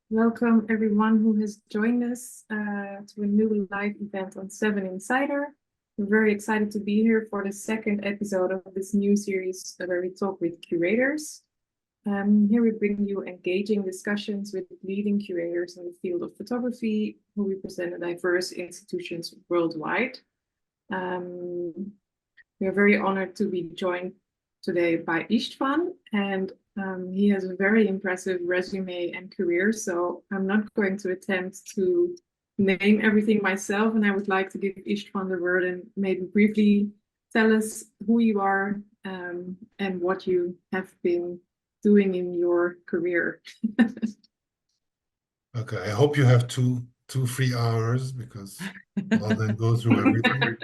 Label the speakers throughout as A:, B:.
A: Welcome everyone who has joined us to a new live event on 7 Insider. We're very excited to be here for the second episode of this new series where we talk with curators. Here we bring you engaging discussions with leading curators in the field of photography who represent diverse institutions worldwide. We are very honored to be joined today by István, and he has a very impressive resume and career, so I'm not going to attempt to name everything myself, and I would like to give István the word and maybe briefly tell us who you are and what you have been doing in your career.
B: Okay, I hope you have two 3 hours because I'll then go through everything.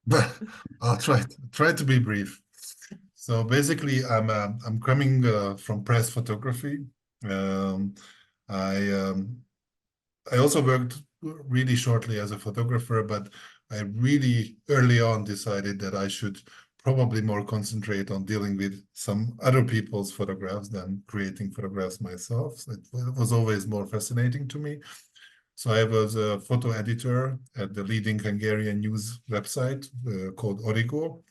B: But I'll try to be brief. So basically, I'm coming from press photography. I also worked really shortly as a photographer, but I really early on decided that I should probably more concentrate on dealing with some other people's photographs than creating photographs myself. So it was always more fascinating to me. So I was a photo editor at the leading Hungarian news website called Origo,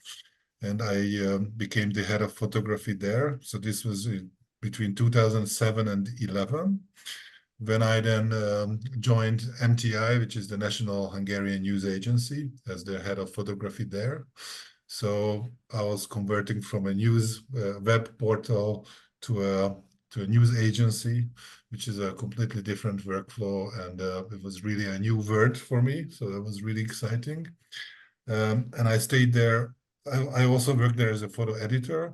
B: and I became the head of photography there. So this was between 2007 and 11. When I then joined MTI, which is the National Hungarian News Agency, as the head of photography there. So I was converting from a news web portal to a news agency, which is a completely different workflow, and it was really a new word for me. So that was really exciting. And I stayed there. I also worked there as a photo editor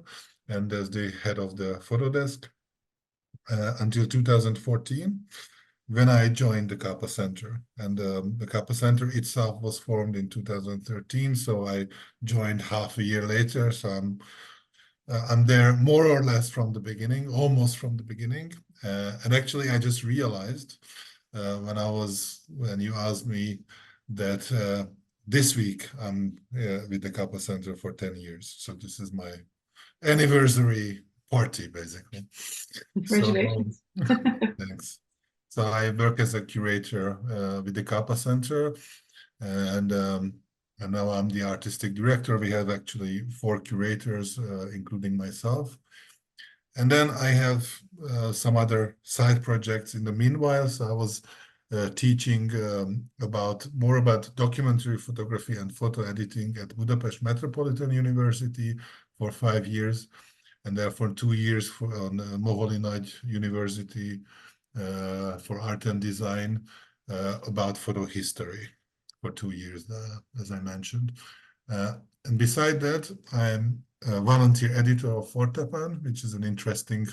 B: and as the head of the photo desk until 2014, when I joined the Capa Center. And the Capa Center itself was formed in 2013, so I joined half a year later. So I'm there more or less from the beginning, almost from the beginning. And actually, I just realized when you asked me that this week I'm with the Capa Center for 10 years. So this is my anniversary party, basically.
A: Congratulations.
B: So, thanks. So I work as a curator with the Capa Center, and now I'm the artistic director. We have actually 4 curators, including myself. And then I have some other side projects in the meanwhile. So I was teaching more about documentary photography and photo editing at Budapest Metropolitan University for 5 years, and then for 2 years on Moholy Nagy University for art and design about photo history for 2 years, as I mentioned. And beside that, I'm a volunteer editor of Fortepan, which is an interesting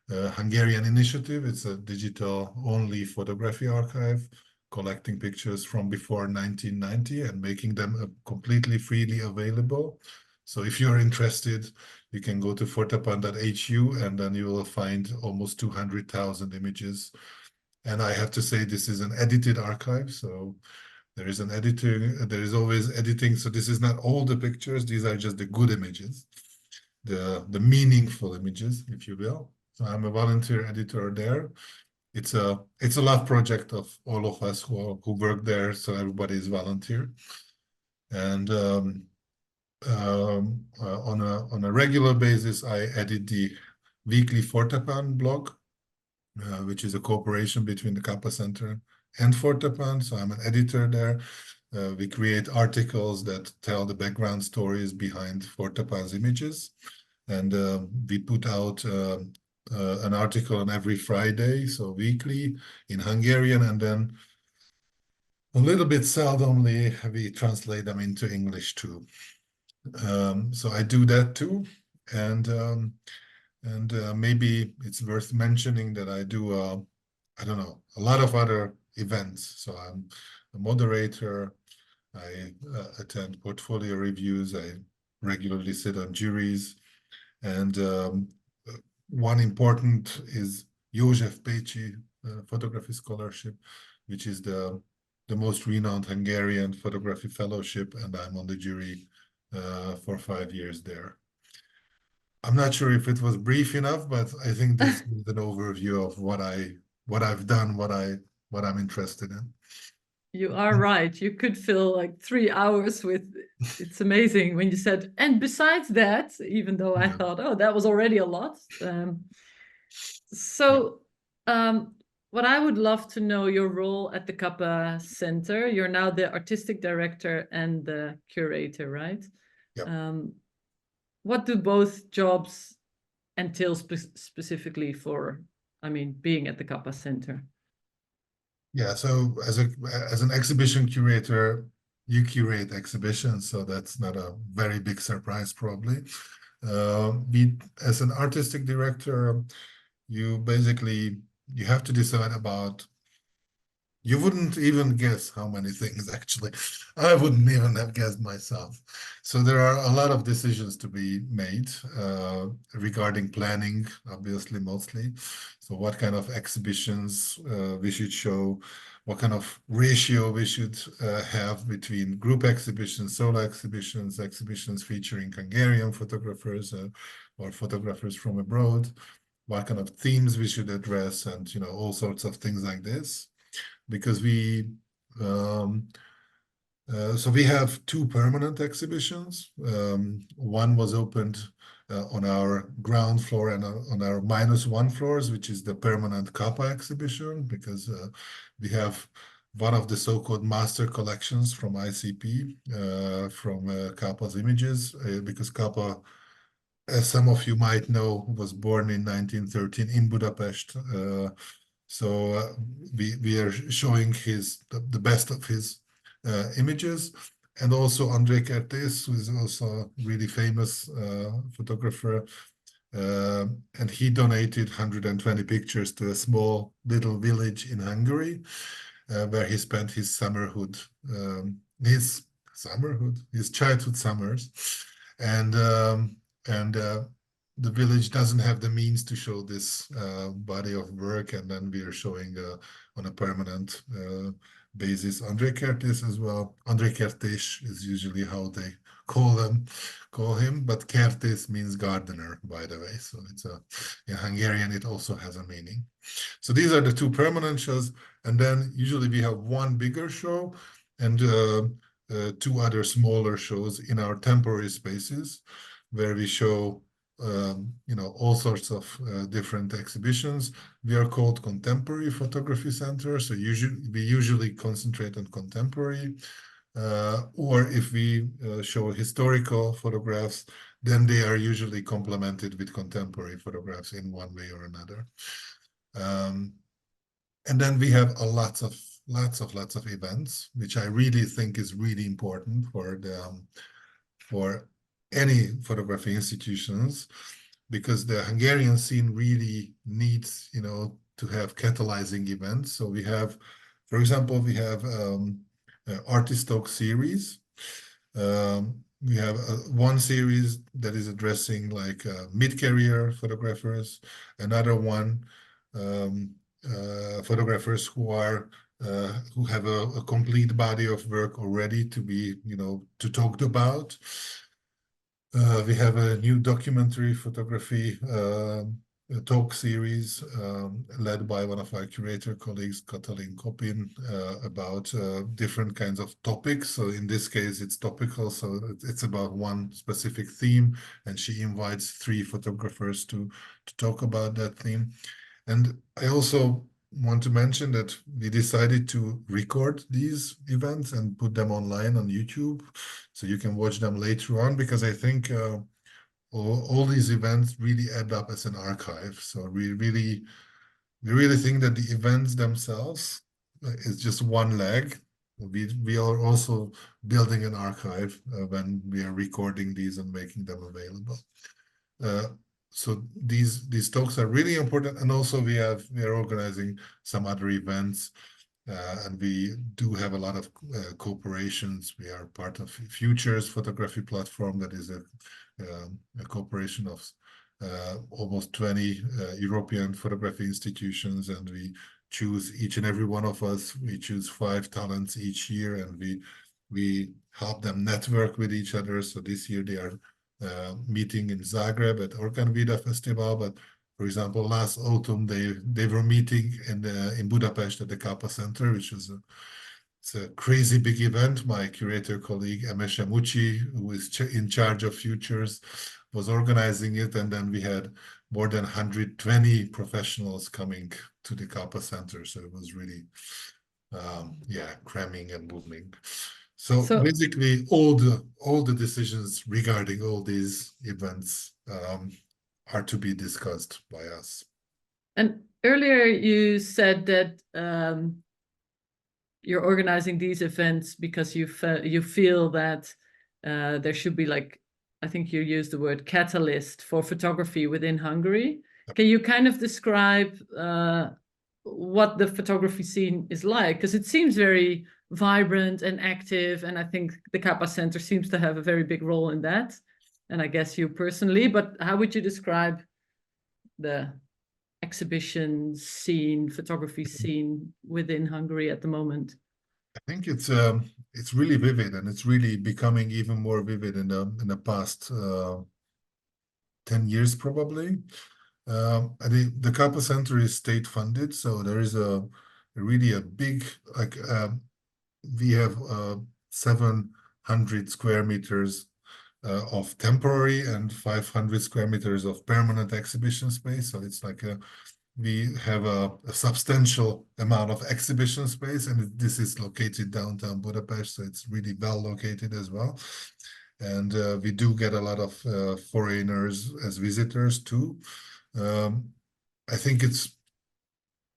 B: Hungarian initiative. It's a digital-only photography archive, collecting pictures from before 1990 and making them completely freely available. So if you're interested, you can go to fortepan.hu and then you will find almost 200,000 images. And I have to say, this is an edited archive. So there is an editor, there is always editing. So this is not all the pictures. These are just the good images, the meaningful images, if you will. So I'm a volunteer editor there. It's a love project of all of us who work there. So everybody is volunteer. And on a regular basis, I edit the weekly Fortepan blog, which is a cooperation between the Capa Center and Fortepan. So I'm an editor there. We create articles that tell the background stories behind Fortepan's images. And we put out an article on every Friday, so weekly in Hungarian, and then a little bit seldomly we translate them into English too. So I do that too. And maybe it's worth mentioning that I do, I don't know, a lot of other events. So I'm a moderator. I attend portfolio reviews. I regularly sit on juries. And one important is József Pécsi Photography Scholarship, which is the most renowned Hungarian photography fellowship, and I'm on the jury for 5 years there. I'm not sure if it was brief enough, but I think this is an overview of what I've done, what I'm interested in.
C: You are right. You could fill like 3 hours with. It's amazing when you said, and besides that, even though I thought, oh, that was already a lot. What I would love to know your role at the Capa Center. You're now the artistic director and the curator, right?
B: Yep.
C: What do both jobs entail specifically for, being at the Capa Center?
B: Yeah, so as an exhibition curator, you curate exhibitions, so that's not a very big surprise, probably. As an artistic director, you have to decide about. You wouldn't even guess how many things, actually. I wouldn't even have guessed myself. So there are a lot of decisions to be made regarding planning, obviously, mostly. So what kind of exhibitions we should show, what kind of ratio we should have between group exhibitions, solo exhibitions, exhibitions featuring Hungarian photographers or photographers from abroad, what kind of themes we should address, and all sorts of things like this. Because so we have 2 permanent exhibitions. One was opened on our ground floor and on our -1 floors, which is the permanent Capa exhibition, because we have one of the so-called master collections from ICP, from Capa's images, because Capa, as some of you might know, was born in 1913 in Budapest. So we are showing the best of his images, and also André Kertész, who is also a really famous photographer, and he donated 120 pictures to a small little village in Hungary, where he spent his childhood summers, and the village doesn't have the means to show this body of work, and then we are showing on a permanent basis André Kertész as well. André Kertész is usually how they call him, but Kertész means gardener, by the way. So it's in Hungarian it also has a meaning. So these are the 2 permanent shows, and then usually we have one bigger show and 2 other smaller shows in our temporary spaces, where we show all sorts of different exhibitions. We are called Contemporary Photography Center, so we usually concentrate on contemporary, or if we show historical photographs, then they are usually complemented with contemporary photographs in one way or another. And then we have lots of events, which I really think is really important for any photography institutions, because the Hungarian scene really needs, to have catalyzing events. So we have, for example, Artist Talk series. We have one series that is addressing like mid-career photographers, another one photographers who have a complete body of work already to be, to talk about. We have a new documentary photography talk series led by one of our curator colleagues, Katalin Kopin, about different kinds of topics. So in this case, it's topical, so it's about one specific theme, and she invites 3 photographers to talk about that theme. And I also want to mention that we decided to record these events and put them online on YouTube, so you can watch them later on, because I think all these events really add up as an archive. So we really think that the events themselves is just one leg. We are also building an archive when we are recording these and making them available. So these talks are really important, and also we are organizing some other events, and we do have a lot of cooperations. We are part of Futures photography platform, that is a cooperation of almost 20 European photography institutions, and we choose, each and every one of us, we choose 5 talents each year, and we help them network with each other. So this year they are meeting in Zagreb at Orkan Vida Festival, but for example, last autumn they were meeting in Budapest at the Capa Center, which is it's a crazy big event. My curator colleague Emesha Mucci, who is in charge of Futures, was organizing it, and then we had more than 120 professionals coming to the Capa Center. So it was really, cramming and moving. So basically, all the decisions regarding all these events are to be discussed by us.
C: And earlier you said that you're organizing these events because you feel that there should be, like, I think you used the word catalyst for photography within Hungary. Can you kind of describe what the photography scene is like? Because it seems very vibrant and active, and I think the Capa Center seems to have a very big role in that, and I guess you personally, but how would you describe the exhibition scene, photography scene within Hungary at the moment?
B: I think it's really vivid, and it's really becoming even more vivid in the past 10 years probably. I think the Capa Center is state funded, so there is really a big, like, we have 700 square meters of temporary and 500 square meters of permanent exhibition space. So it's like we have a substantial amount of exhibition space, and this is located downtown Budapest, so it's really well located as well. And we do get a lot of foreigners as visitors too. I think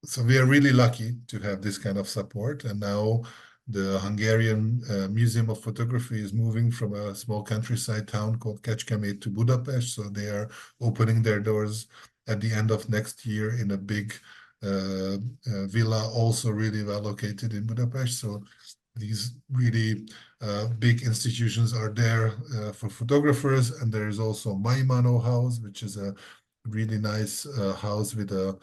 B: so we are really lucky to have this kind of support. And now the Hungarian Museum of Photography is moving from a small countryside town called Kecskemét to Budapest. So they are opening their doors at the end of next year in a big villa, also really well located in Budapest. So these really big institutions are there for photographers. And there is also Maimano House, which is a really nice house with a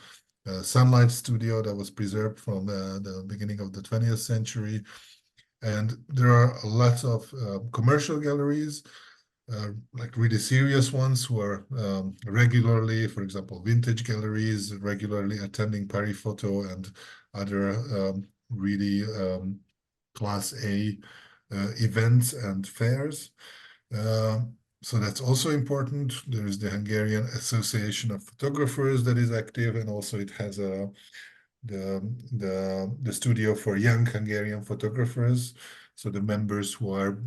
B: sunlight studio that was preserved from the beginning of the 20th century. And there are lots of commercial galleries, like really serious ones, who are regularly, for example, vintage galleries, regularly attending Paris Photo and other really Class A events and fairs. So that's also important. There is the Hungarian Association of Photographers that is active, and also it has the studio for young Hungarian photographers. So the members who are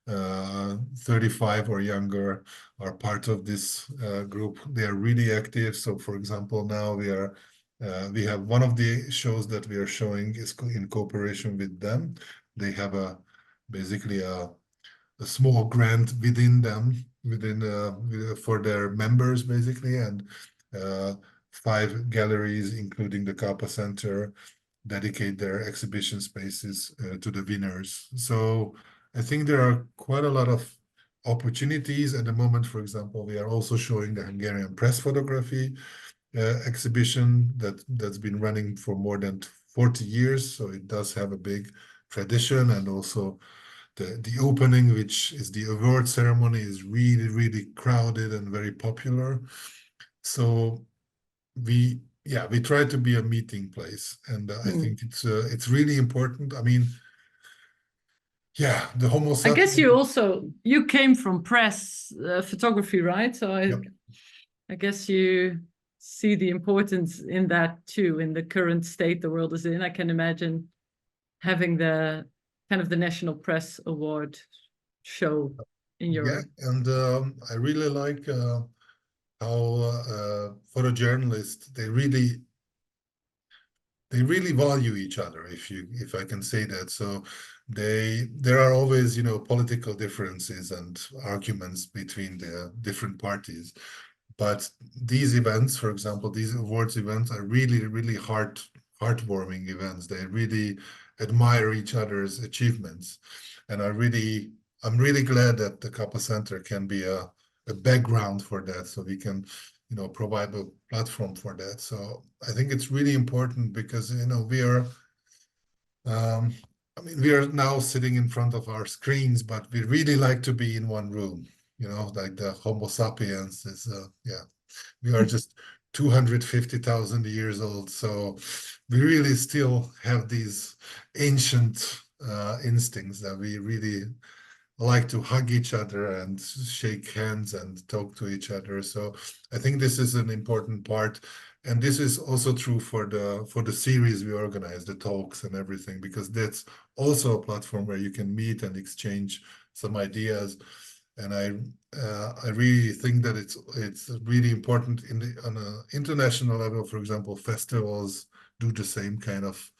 B: 35 or younger are part of this group. They are really active. So, for example, now we have one of the shows that we are showing is in cooperation with them. They have basically a small grant within them, for their members basically, and 5 galleries, including the Capa Center, dedicate their exhibition spaces to the winners. So I think there are quite a lot of opportunities at the moment. For example, we are also showing the Hungarian press photography exhibition that's been running for more than 40 years. So it does have a big tradition, and also the opening, which is the award ceremony, is really, really crowded and very popular. So we try to be a meeting place, and I think it's really important. I mean, the Homo sapiens.
C: I guess you came from press photography, right? So I guess you see the importance in that too, in the current state the world is in. I can imagine having the kind of the National Press Award show in Europe.
B: Yeah, and I really like how photojournalists, they really value each other, if I can say that. So there are always, political differences and arguments between the different parties, But these events, for example, these awards events are really, really heartwarming events. They really admire each other's achievements. And I'm really glad that the Capa Center can be a background for that, so we can, provide a platform for that. So I think it's really important because, we are, we are now sitting in front of our screens, but we really like to be in one room, like the Homo sapiens is, we are just 250,000 years old. So we really still have these ancient instincts that we really like to hug each other and shake hands and talk to each other. So I think this is an important part. And this is also true for the series we organize, the talks and everything, because that's also a platform where you can meet and exchange some ideas. And I really think that it's really important on an international level. For example, festivals do the same kind of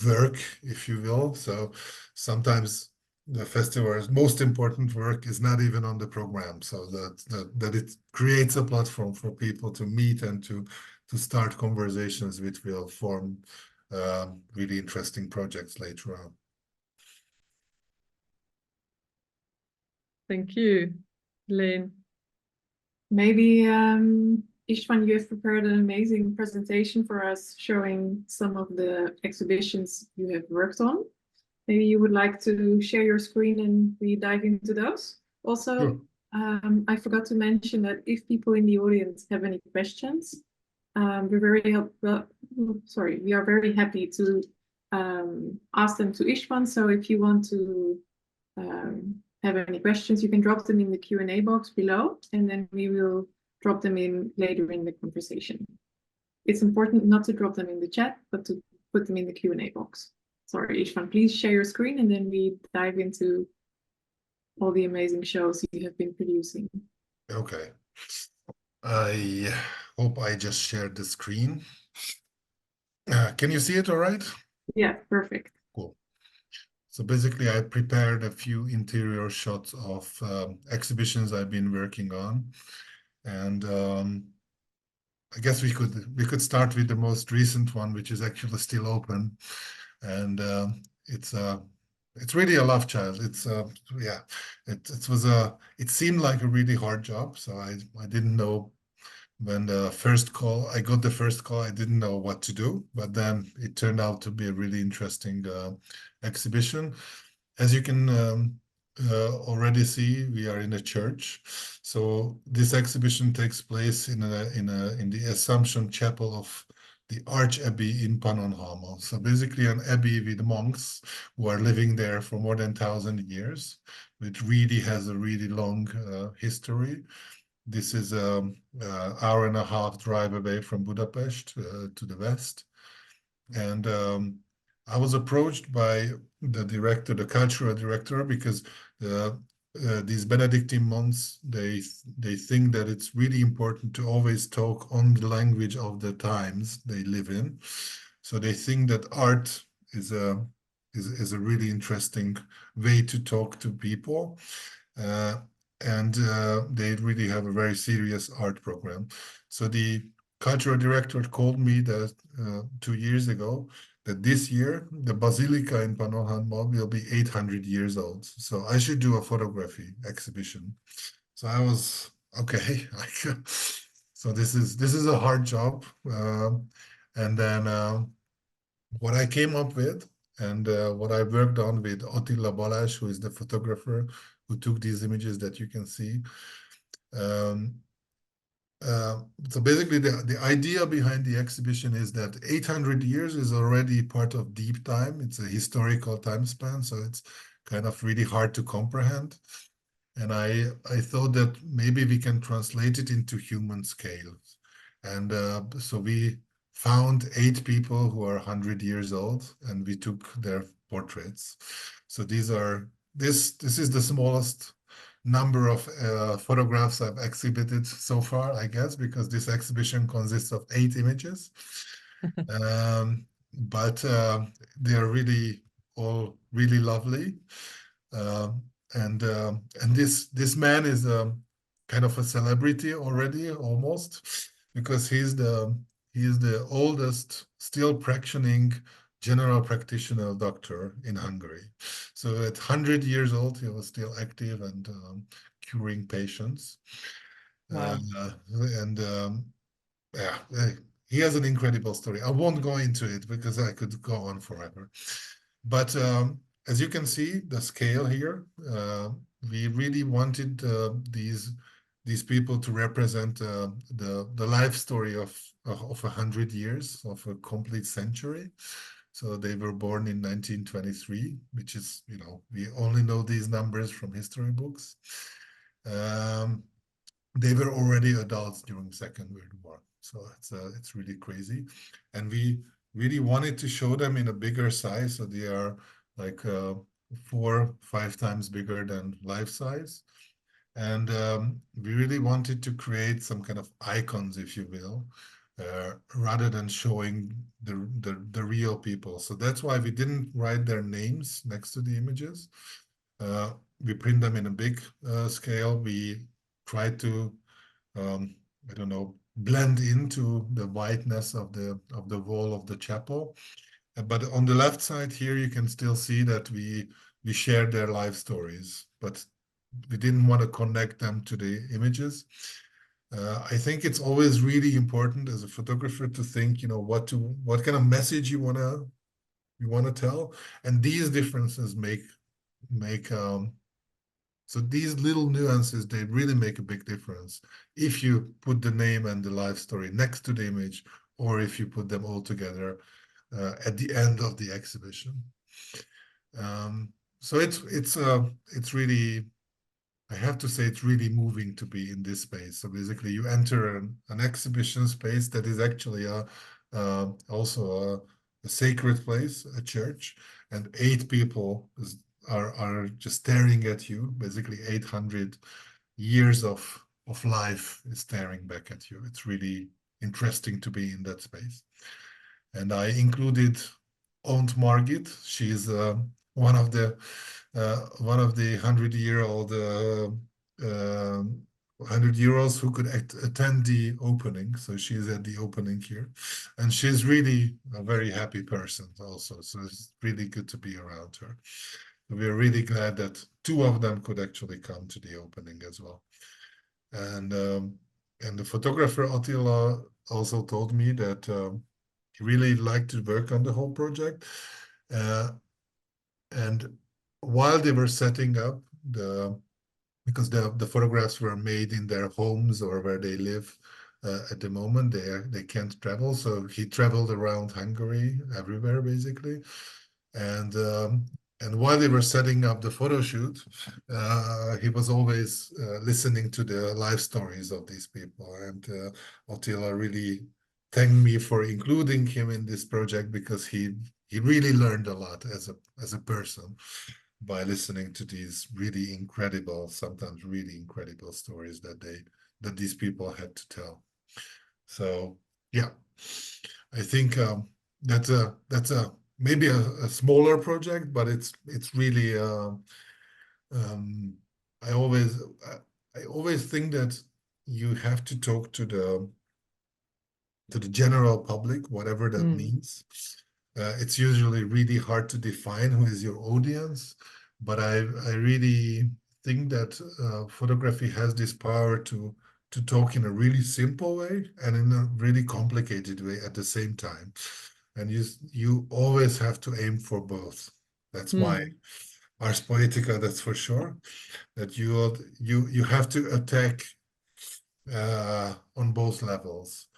B: work, if you will. So sometimes the festival's most important work is not even on the program, so that it creates a platform for people to meet and to start conversations which will form really interesting projects later on.
C: Thank you, Heleen.
A: Maybe István, you have prepared an amazing presentation for us showing some of the exhibitions you have worked on. Maybe you would like to share your screen and we dive into those. Also,
B: Sure.
A: I forgot to mention that if people in the audience have any questions, we are very happy to ask them to István. So if you want to have any questions, you can drop them in the Q&A box below, and then we will drop them in later in the conversation. It's important not to drop them in the chat, but to put them in the Q&A box. Sorry, István, please share your screen and then we dive into all the amazing shows you have been producing.
B: Okay. I hope I just shared the screen. Can you see it all right?
A: Yeah, perfect.
B: Cool. So basically, I prepared a few interior shots of exhibitions I've been working on, and I guess we could start with the most recent one, which is actually still open, and it's really a love child. It seemed like a really hard job, so I didn't know. When I got the first call, I didn't know what to do, but then it turned out to be a really interesting exhibition. As you can already see, we are in a church. So this exhibition takes place in the Assumption Chapel of the Archabbey in Pannonhalma. So basically an abbey with monks who are living there for more than 1,000 years, which really has a really long history. This is an hour-and-a-half drive away from Budapest to the west. And I was approached by the cultural director, because these Benedictine monks, they think that it's really important to always talk on the language of the times they live in. So they think that art is a really interesting way to talk to people. And they really have a very serious art program. So the cultural director called me 2 years ago that this year the Basilica in Pannonhalma will be 800 years old. So I should do a photography exhibition. So I was okay. So this is a hard job. And then what I came up with and what I worked on with Attila Balázs, who is the photographer who took these images that you can see. So basically the idea behind the exhibition is that 800 years is already part of deep time. It's a historical time span, so it's kind of really hard to comprehend. And I thought that maybe we can translate it into human scale. And so we found 8 people who are 100 years old, and we took their portraits. So this is the smallest number of photographs I've exhibited so far, I guess, because this exhibition consists of 8 images. But they are really all really lovely. And this man is kind of a celebrity already, almost, because he is the oldest still practicing general practitioner doctor in Hungary. So at 100 years old, he was still active and curing patients.
C: Wow.
B: And yeah, he has an incredible story. I won't go into it because I could go on forever. But as you can see, the scale here, we really wanted these people to represent the life story of 100 years, of a complete century. So they were born in 1923, which is, you know, we only know these numbers from history books. They were already adults during Second World War. So it's really crazy. And we really wanted to show them in a bigger size. So they are like 4-5 times bigger than life size. And we really wanted to create some kind of icons, if you will, rather than showing the real people. So that's why we didn't write their names next to the images. We print them in a big scale. We try to, I don't know, blend into the whiteness of the wall of the chapel. But on the left side here, you can still see that we shared their life stories, but we didn't want to connect them to the images. I think it's always really important as a photographer to think, you know, what kind of message you wanna tell, and these differences make so these little nuances, they really make a big difference if you put the name and the life story next to the image, or if you put them all together at the end of the exhibition. So it's really, I have to say, it's really moving to be in this space. So basically, you enter an exhibition space that is actually also a sacred place, a church, and 8 people are just staring at you. Basically, 800 years of life is staring back at you. It's really interesting to be in that space. And I included Aunt Margit. She's one of the 100-year-old 100-year-olds who could attend the opening. So she's at the opening here, and she's really a very happy person also. So it's really good to be around her. We're really glad that 2 of them could actually come to the opening as well. And the photographer Attila also told me that he really liked to work on the whole project. And while they were setting up because the photographs were made in their homes or where they live at the moment, they can't travel. So he traveled around Hungary, everywhere basically. And while they were setting up the photo shoot, he was always listening to the life stories of these people. And Attila really thanked me for including him in this project, because he really learned a lot as a person by listening to these really incredible, sometimes really incredible stories that these people had to tell. So yeah, I think that's a maybe a smaller project, but it's really I always think that you have to talk to the general public, whatever that means. It's usually really hard to define who is your audience, but I really think that photography has this power to talk in a really simple way and in a really complicated way at the same time. And you always have to aim for both. That's why Ars Poetica, that's for sure, that you have to attack on both levels.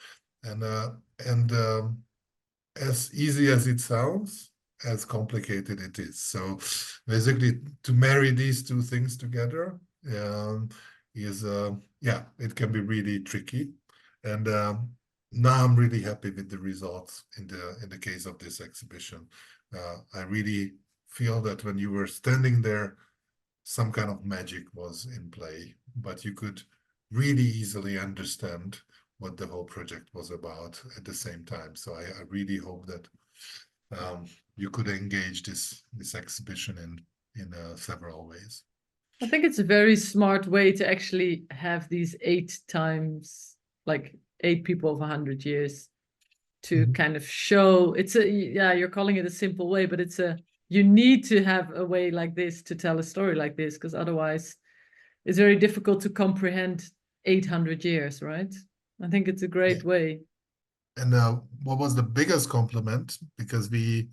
B: And as easy as it sounds, as complicated it is. So basically, to marry these 2 things together is yeah, it can be really tricky. And now I'm really happy with the results in the case of this exhibition. I really feel that when you were standing there, some kind of magic was in play, but you could really easily understand what the whole project was about at the same time. So I really hope that you could engage this exhibition in several ways.
C: I think it's a very smart way to actually have these 8 times, like 8 people of 100 years to kind of show. It's a, yeah, you're calling it a simple way, but it's a, you need to have a way like this to tell a story like this, because otherwise it's very difficult to comprehend 800 years, right? I think it's a great way.
B: And what was the biggest compliment? Because we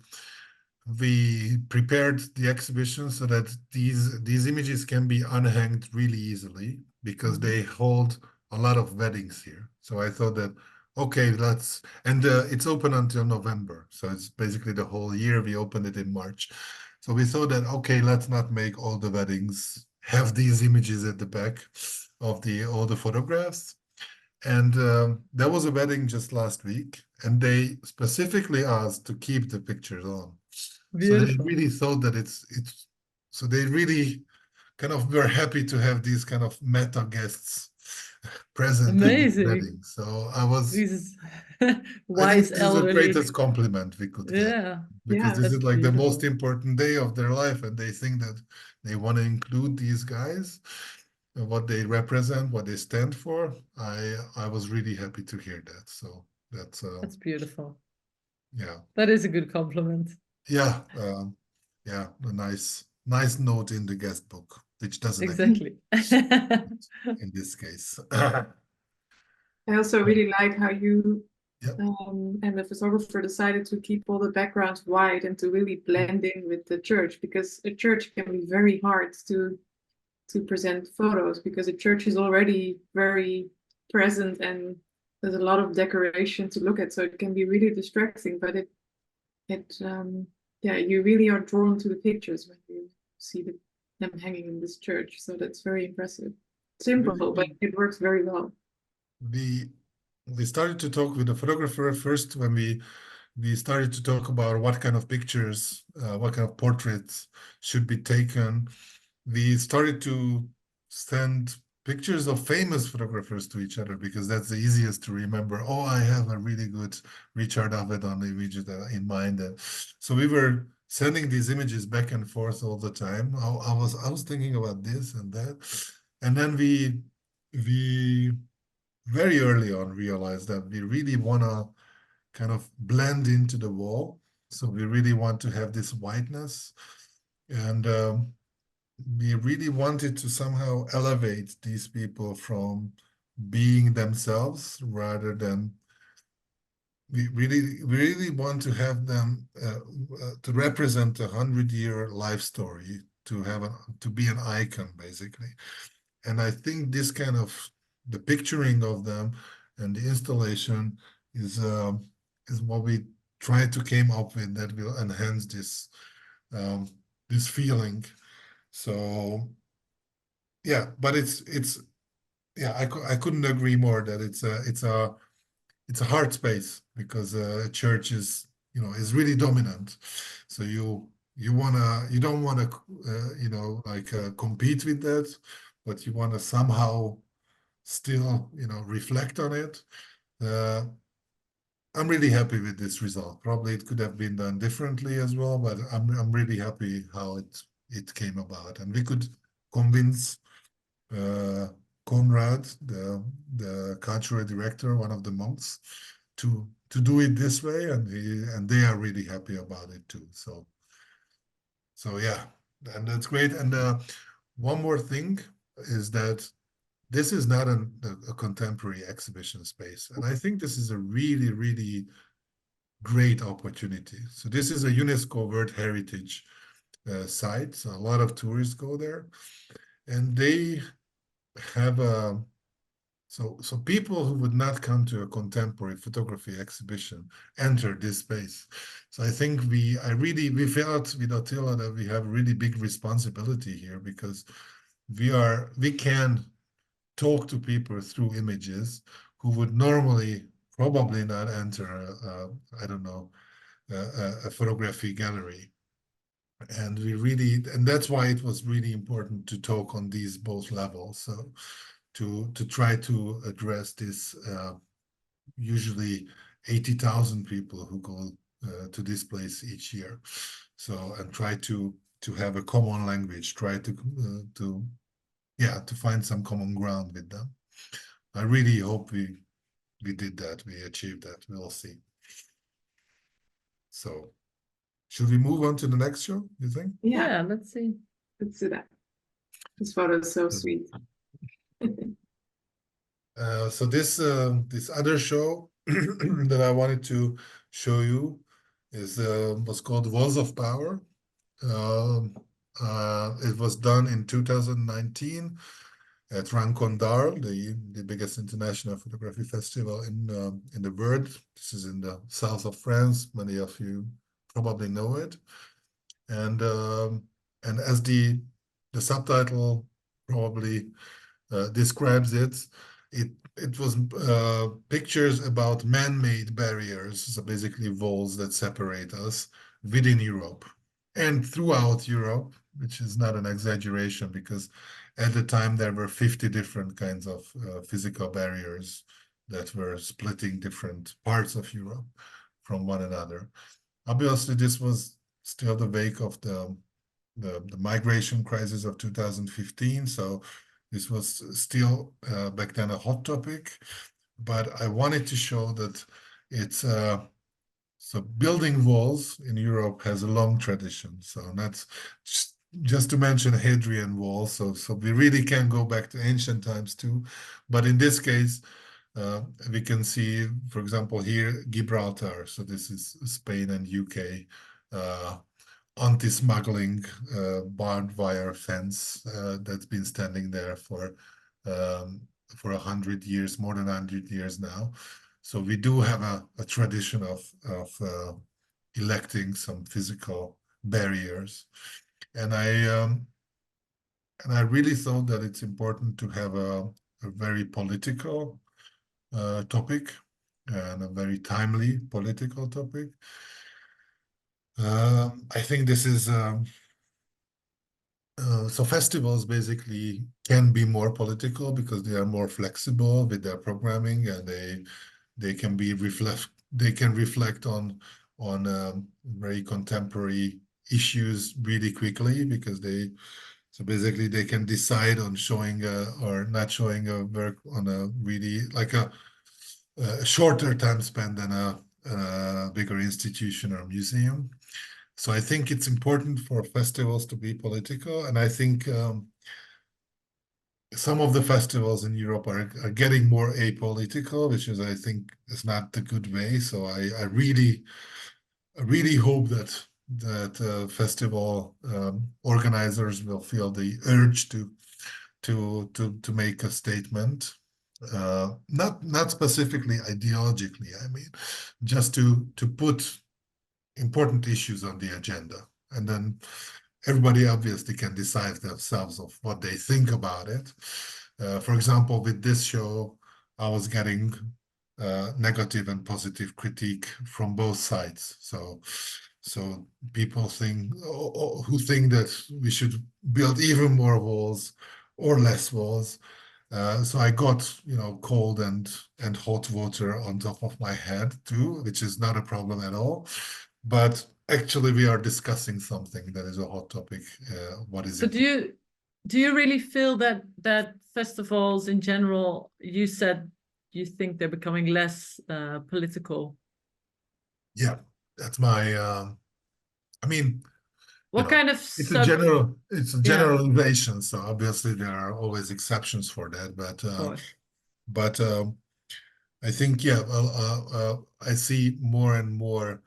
B: prepared the exhibition so that these images can be unhanged really easily, because they hold a lot of weddings here. So I thought that, okay, it's open until November. So it's basically the whole year. We opened it in March. So we thought that, okay, let's not make all the weddings have these images at the back of all the photographs. And there was a wedding just last week, and they specifically asked to keep the pictures on.
C: Beautiful.
B: So they really thought that so they really kind of were happy to have these kind of meta guests present in the wedding. So I was,
C: These
B: I think
C: wise
B: this is the
C: elderly.
B: greatest compliment we could get.
C: Yeah.
B: Because this is like the most
C: beautiful.
B: important day of their life, and they think that they want to include these guys, what they represent, what they stand for. I was really happy to hear that. So
C: that's beautiful.
B: Yeah.
C: That is a good compliment.
B: Yeah, yeah, a nice note in the guest book, which doesn't
C: Exactly.
B: in this case.
A: I also really like how you
B: Yep.
A: and the photographer decided to keep all the backgrounds white and to really blend in with the church, because a church can be very hard to present photos, because a church is already very present and there's a lot of decoration to look at, so it can be really distracting. But yeah, you really are drawn to the pictures when you see them hanging in this church. So that's very impressive. Simple, but it works very well.
B: We started to talk with the photographer first when we started to talk about what kind of pictures, what kind of portraits should be taken. We started to send pictures of famous photographers to each other, because that's the easiest to remember. Oh, I have a really good Richard Avedon image in mind. So we were sending these images back and forth all the time. I was thinking about this and that, and then we very early on realized that we really want to kind of blend into the wall. So we really want to have this whiteness, and we really wanted to somehow elevate these people from being themselves, rather than we really want to have them to represent a 100-year life story, to be an icon basically. And I think this kind of the picturing of them and the installation is what we try to came up with, that will enhance this this feeling. So yeah, but it's yeah, I couldn't agree more that it's a hard space, because a church is is really dominant. So you don't wanna like compete with that, but you want to somehow still reflect on it. I'm really happy with this result. Probably it could have been done differently as well, but I'm really happy how it came about, and we could convince Conrad, the cultural director, one of the monks, to do it this way, and they are really happy about it too. So yeah, and that's great. And one more thing is that this is not a contemporary exhibition space, and I think this is a really, really great opportunity. So this is a UNESCO World Heritage site, so a lot of tourists go there, and they have a so people who would not come to a contemporary photography exhibition enter this space. So I think we felt with Attila that we have a really big responsibility here, because we can talk to people through images who would normally probably not enter I don't know, a photography gallery. And that's why it was really important to talk on these both levels. So to try to address this usually 80,000 people who go to this place each year. So, and try to have a common language, try to find some common ground with them. I really hope we did that, we achieved that. We'll see. So should we move on to the next show, you think?
A: Yeah,
C: let's see.
A: let's do that. This photo is so sweet.
B: So this other show that I wanted to show you was called Walls of Power. It was done in 2019 at Rancondar, the biggest international photography festival in the world. This is in the south of France. Many of you probably know it. And as the subtitle probably describes it, it was pictures about man-made barriers, so basically walls that separate us within Europe and throughout Europe, which is not an exaggeration because at the time there were 50 different kinds of physical barriers that were splitting different parts of Europe from one another. Obviously, this was still the wake of the migration crisis of 2015, so this was still back then a hot topic, but I wanted to show that it's so building walls in Europe has a long tradition. So that's just to mention Hadrian Wall. So we really can go back to ancient times too. But in this case, we can see, for example, here Gibraltar. So this is Spain and UK. Anti-smuggling barbed wire fence that's been standing there for 100 years, more than 100 years now. So we do have a tradition of electing some physical barriers, and I really thought that it's important to have a very political topic and a very timely political topic. I think this is so festivals basically can be more political because they are more flexible with their programming, and they can reflect on very contemporary issues really quickly because so basically they can decide on showing or not showing a work on a really like a shorter time span than a bigger institution or museum. So I think it's important for festivals to be political, and I think some of the festivals in Europe are getting more apolitical, which is, I think, is not the good way. So I really hope that festival organizers will feel the urge to make a statement, not specifically ideologically. I mean, just to put important issues on the agenda, and then everybody obviously can decide themselves of what they think about it. For example, with this show, I was getting negative and positive critique from both sides. So people who think that we should build even more walls or less walls. So I got, cold and hot water on top of my head too, which is not a problem at all. But actually, we are discussing something that is a hot topic. What is it?
C: Do you really feel that festivals in general? You said you think they're becoming less political.
B: Yeah, that's my. I mean,
C: what kind of
B: it's a generalization. So obviously there are always exceptions for that, but I think I see more and more.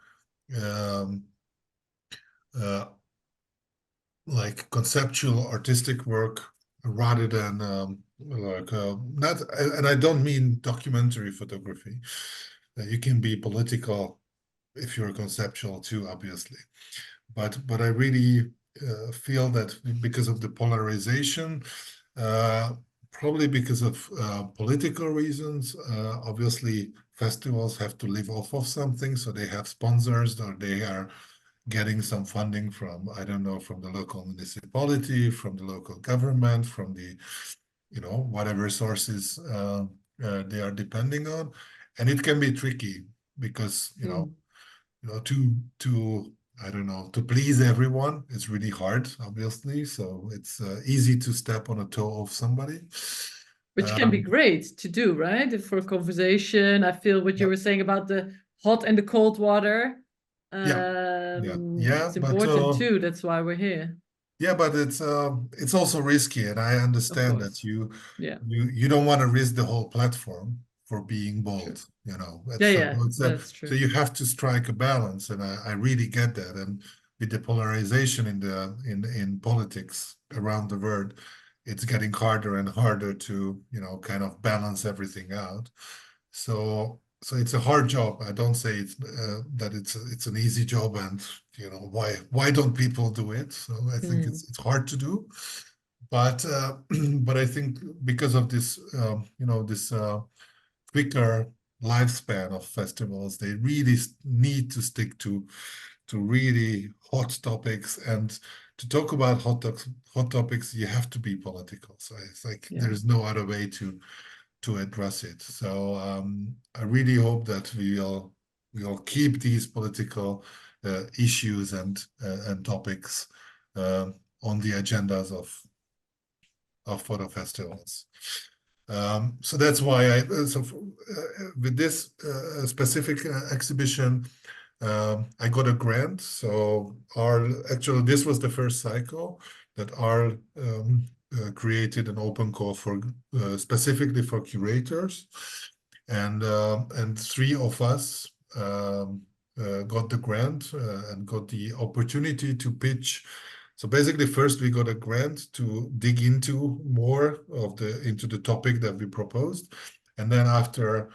B: Like conceptual artistic work rather than not, and I don't mean documentary photography. You can be political if you're conceptual too, obviously, but I really feel that because of the polarization, probably because of political reasons, obviously festivals have to live off of something, so they have sponsors or they are getting some funding from, I don't know, from the local municipality, from the local government, from the, whatever sources they are depending on. And it can be tricky because, to I don't know, to please everyone. It's really hard, obviously. So it's easy to step on a toe of somebody.
C: Which can be great to do, right? For a conversation. I feel what you were saying about the hot and the cold water. It's
B: but
C: important too. That's why we're here.
B: yeah, but it's also risky, and I understand that you don't want to risk the whole platform for being bold. You know,
C: That's true.
B: So you have to strike a balance, and I really get that. And with the polarization in politics around the world, it's getting harder and harder to, you know, kind of balance everything out. So it's a hard job. I don't say that it's an easy job, and you know, why don't people do it? So I think it's hard to do, but but I think because of this you know, this quicker lifespan of festivals, they really need to stick to really hot topics, and to talk about hot topics, you have to be political. So it's like there's no other way to address it. So I really hope that we'll keep these political issues and topics on the agendas of photo festivals. So that's why with this specific exhibition, I got a grant. So actually this was the first cycle that created an open call for specifically for curators, and 3 of us got the grant and got the opportunity to pitch. So basically, first we got a grant to dig into more of into the topic that we proposed, and then after,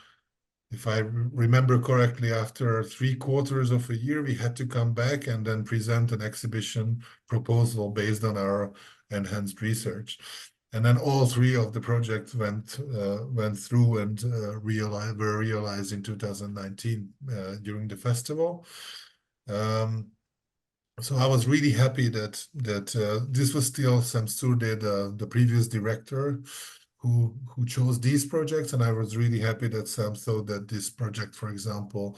B: if I remember correctly, after 3/4 of a year, we had to come back and then present an exhibition proposal based on our enhanced research. And then all 3 of the projects went through and were realized in 2019 during the festival. So I was really happy that this was still Sam Surde, the previous director, who chose these projects, and I was really happy that Sam thought that this project, for example,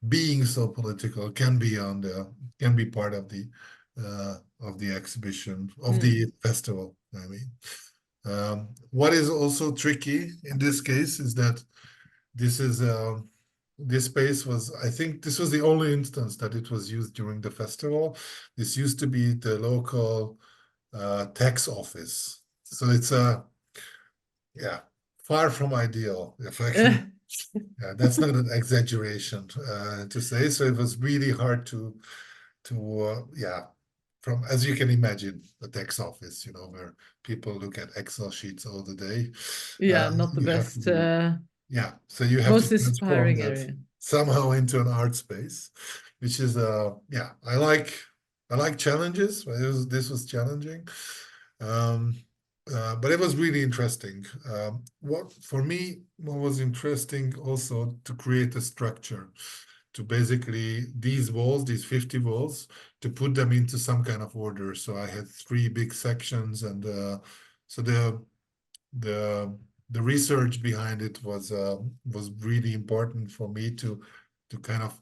B: being so political, can be part of the exhibition, of the festival. I mean, what is also tricky in this case is that this space was, I think this was the only instance that it was used during the festival. This used to be the local tax office. So it's far from ideal, if I can. That's not an exaggeration to say. So it was really hard to from, as you can imagine, the tax office, you know, where people look at Excel sheets all the day.
C: Not the best.
B: So you have
C: most
B: to transform
C: inspiring
B: that
C: area
B: somehow into an art space, which is I like challenges. This was challenging, but it was really interesting. What was interesting also to create a structure, to basically these 50 walls, to put them into some kind of order. So I had 3 big sections, and so the research behind it was really important for me to kind of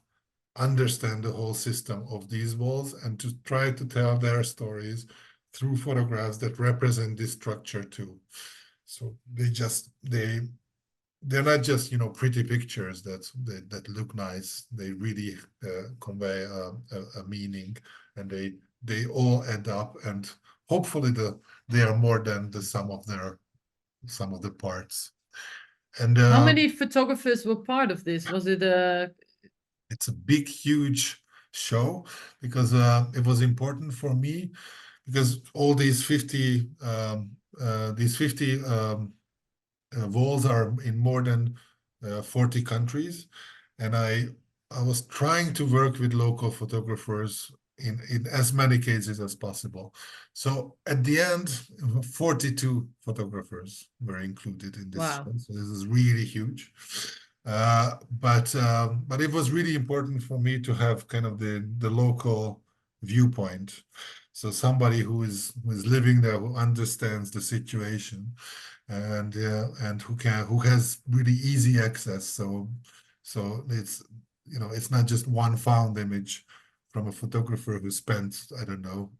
B: understand the whole system of these walls, and to try to tell their stories through photographs that represent this structure too. So they're not just, you know, pretty pictures that look nice. They really convey a meaning, and they all add up, and hopefully they are more than the sum of the parts. And
C: how many photographers were part of this? Was it
B: it's a big, huge show, because it was important for me, because all these 50 walls are in more than 40 countries, and I was trying to work with local photographers in as many cases as possible. So at the end, 42 photographers were included in this show. So this is really huge. But it was really important for me to have kind of the local viewpoint. So somebody who is living there, who understands the situation, and who has really easy access. So it's, you know, it's not just one found image from a photographer who spent, I don't know,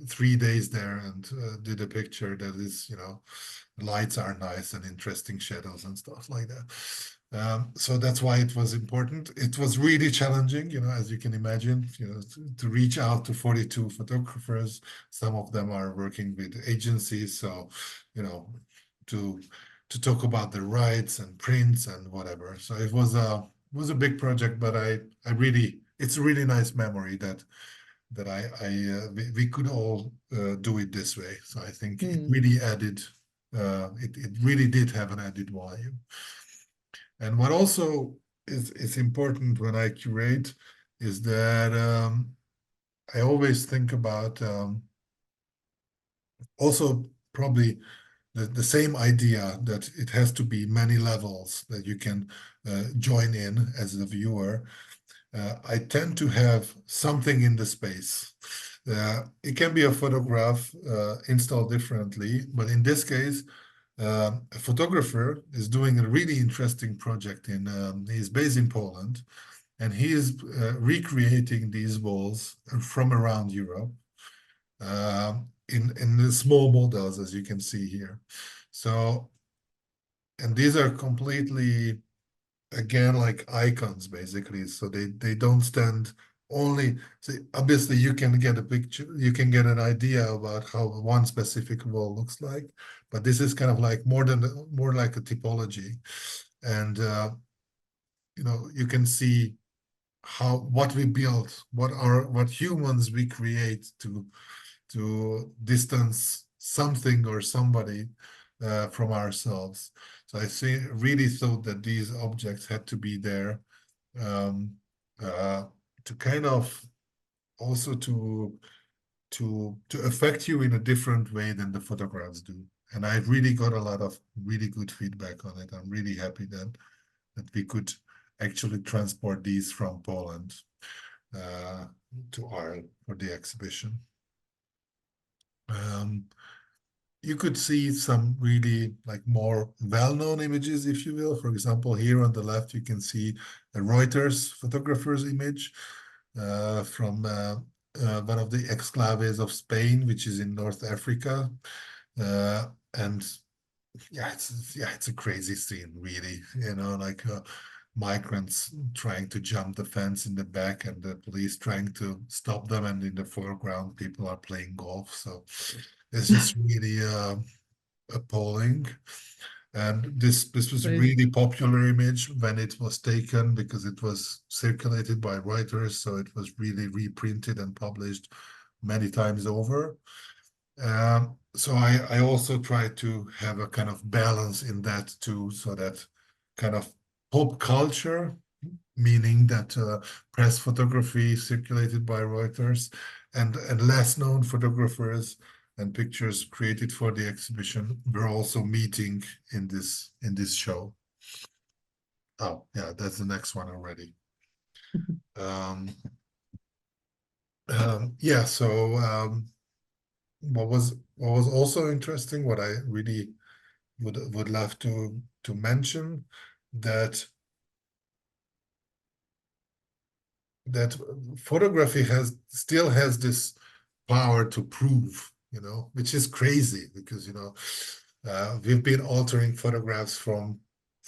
B: 3 days there and did a picture that is, lights are nice and interesting shadows and stuff like that. So that's why it was important. It was really challenging, as you can imagine, to reach out to 42 photographers. Some of them are working with agencies, so to talk about the rights and prints and whatever. So it was a big project, but it's a really nice memory that we could all do it this way. So I think it really added, it really did have an added value. And what also is important when I curate is that I always think about also probably the same idea that it has to be many levels that you can join in as a viewer. I tend to have something in the space. It can be a photograph installed differently, but in this case, a photographer is doing a really interesting project he's based in Poland, and he is recreating these walls from around Europe in the small models, as you can see here. So, and these are completely, again, like icons, basically. So they don't stand only, so obviously you can get a picture, you can get an idea about how one specific wall looks like, but this is kind of like more like a typology. And you can see what we built, what humans we create to distance something or somebody from ourselves. So I really thought that these objects had to be there to kind of also to affect you in a different way than the photographs do. And I really got a lot of really good feedback on it. I'm really happy that we could actually transport these from Poland to Ireland for the exhibition. You could see some really more well-known images, if you will. For example, here on the left, you can see a Reuters photographer's image from one of the exclaves of Spain, which is in North Africa. And it's a crazy scene, really, migrants trying to jump the fence in the back and the police trying to stop them. And in the foreground, people are playing golf. So it's just really appalling. And this was a really popular image when it was taken because it was circulated by Reuters. So it was really reprinted and published many times over. So I also try to have a kind of balance in that too, so that kind of pop culture, meaning that press photography circulated by Reuters and less known photographers and pictures created for the exhibition were also meeting in this show. Oh yeah, that's the next one already. Yeah, so what was also interesting, what I really would love to mention, that photography still has this power to prove, which is crazy because we've been altering photographs from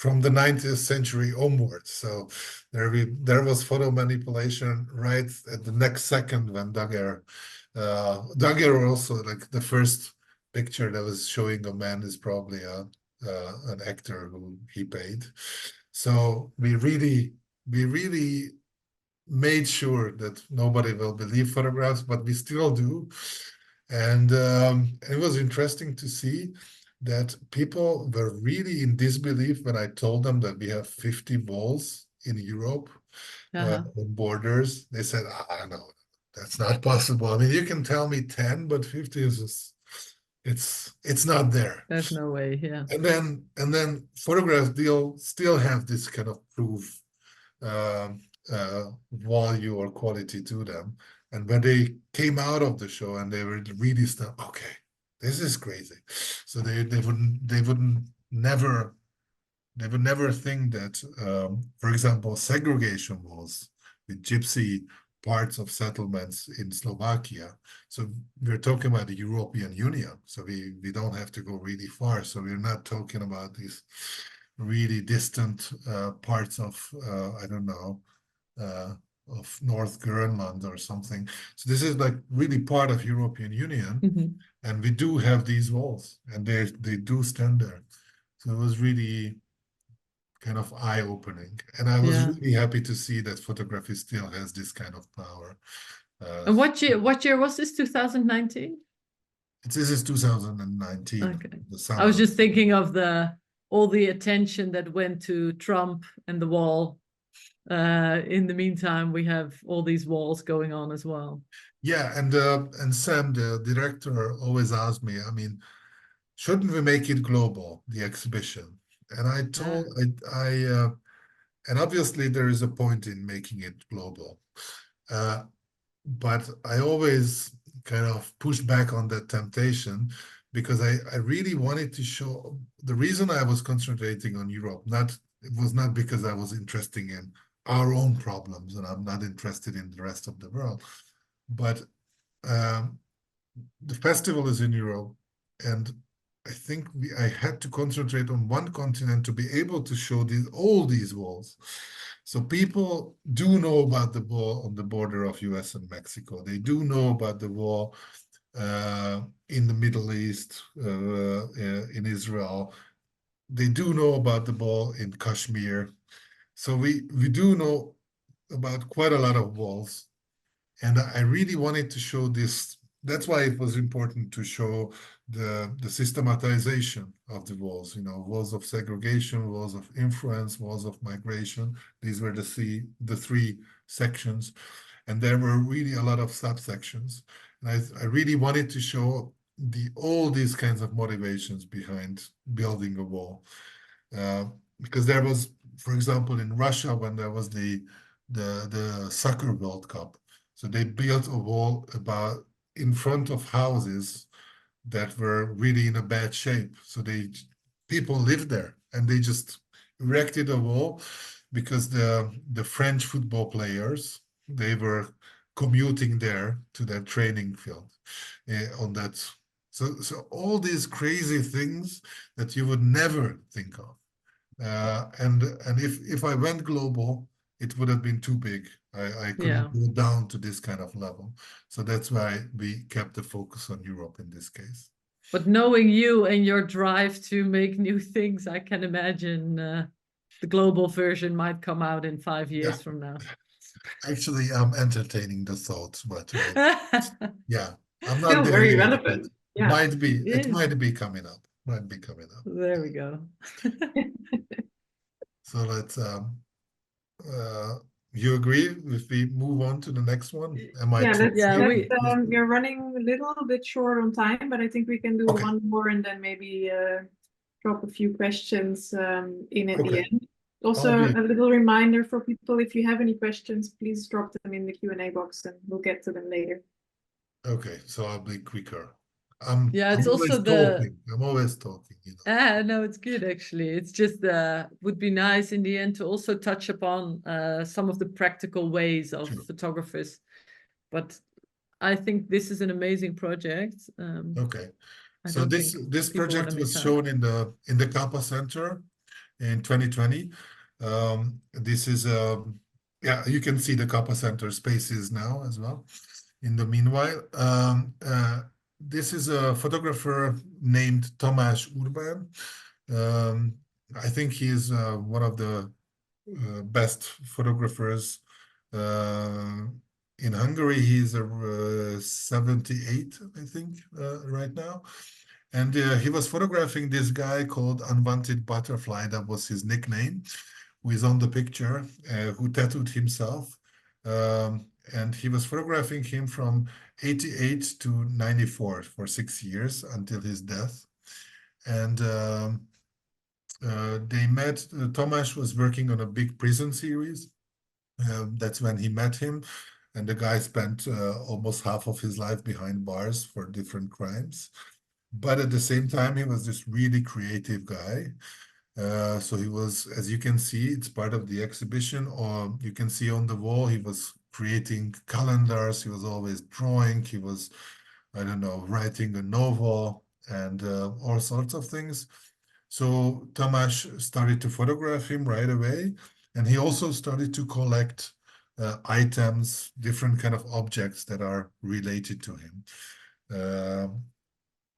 B: the 19th century onwards. So there was photo manipulation right at the next second when Daguerre also, like the first picture that was showing a man is probably an actor who he paid. So we really made sure that nobody will believe photographs, but we still do. And it was interesting to see that people were really in disbelief when I told them that we have 50 walls in Europe on borders. They said, no, that's not possible. I mean, you can tell me 10, but 50 is just, it's not there.
C: There's no way, yeah.
B: And then photographs still have this kind of proof value or quality to them. And when they came out of the show and they were really stuck, okay, this is crazy. So they would never think that, for example, segregation walls with gypsy parts of settlements in Slovakia. So we're talking about the European Union. So we don't have to go really far. So we're not talking about these really distant parts of, I don't know, of North Greenland or something. So this is like really part of European Union. And we do have these walls, and they do stand there. So it was really kind of eye-opening. And I was really happy to see that photography still has this kind of power.
C: And what year was this, 2019?
B: This is 2019.
C: Okay.
B: The summer.
C: I was just thinking of all the attention that went to Trump and the wall. In the meantime, we have all these walls going on as well.
B: Yeah, and Sam, the director, always asked me, I mean, shouldn't we make it global, the exhibition? And I told, and obviously there is a point in making it global. But I always kind of push back on that temptation because I really wanted to show, the reason I was concentrating on Europe, it was not because I was interested in our own problems and I'm not interested in the rest of the world, but the festival is in Europe, and I think I had to concentrate on one continent to be able to show all these walls. So people do know about the wall on the border of US and Mexico. They do know about the wall in the Middle East, in Israel. They do know about the wall in Kashmir. So we do know about quite a lot of walls. And I really wanted to show this. That's why it was important to show the systematization of the walls, walls of segregation, walls of influence, walls of migration. These were the three sections. And there were really a lot of subsections. And I really wanted to show all these kinds of motivations behind building a wall. Because there was, for example, in Russia, when there was the Soccer World Cup, so they built a wall in front of houses that were really in a bad shape. So people lived there, and they just erected a wall because the French football players, they were commuting there to their training field on that. So all these crazy things that you would never think of. And if I went global, it would have been too big. I couldn't go down to this kind of level. So that's why we kept the focus on Europe in this case.
C: But knowing you and your drive to make new things, I can imagine the global version might come out in 5 years from now.
B: Actually, I'm entertaining the thoughts, but yeah, I'm not
A: still
B: there
A: very
B: yet,
A: relevant.
B: It might be coming up.
C: There we go.
B: So let's you agree if we move on to the next one?
A: We're running a little bit short on time, but I think we can do one more and then maybe drop a few questions in at the end. Also, a little reminder for people, if you have any questions, please drop them in the Q&A box and we'll get to them later.
B: Okay, so I'll be quicker.
C: It's also
B: I'm always talking.
C: No, it's good actually. It's just would be nice in the end to also touch upon some of the practical ways of photographers. But I think this is an amazing project.
B: Okay, so this project was shown in the Capa Center in 2020. This is you can see the Capa Center spaces now as well. In the meanwhile, this is a photographer named Tamás Urban. I think he is one of the best photographers in Hungary. He's 78, I think, right now. And he was photographing this guy called Unwanted Butterfly, that was his nickname, who is on the picture, who tattooed himself. And he was photographing him from 88 to 94 for 6 years until his death. And they met. Tamás was working on a big prison series. That's when he met him. And the guy spent almost half of his life behind bars for different crimes. But at the same time, he was this really creative guy. So he was, as you can see, it's part of the exhibition, or you can see on the wall, he was creating calendars. He was always drawing. He was, I don't know, writing a novel and all sorts of things. So Tamás started to photograph him right away, and he also started to collect items, different kind of objects that are related to him.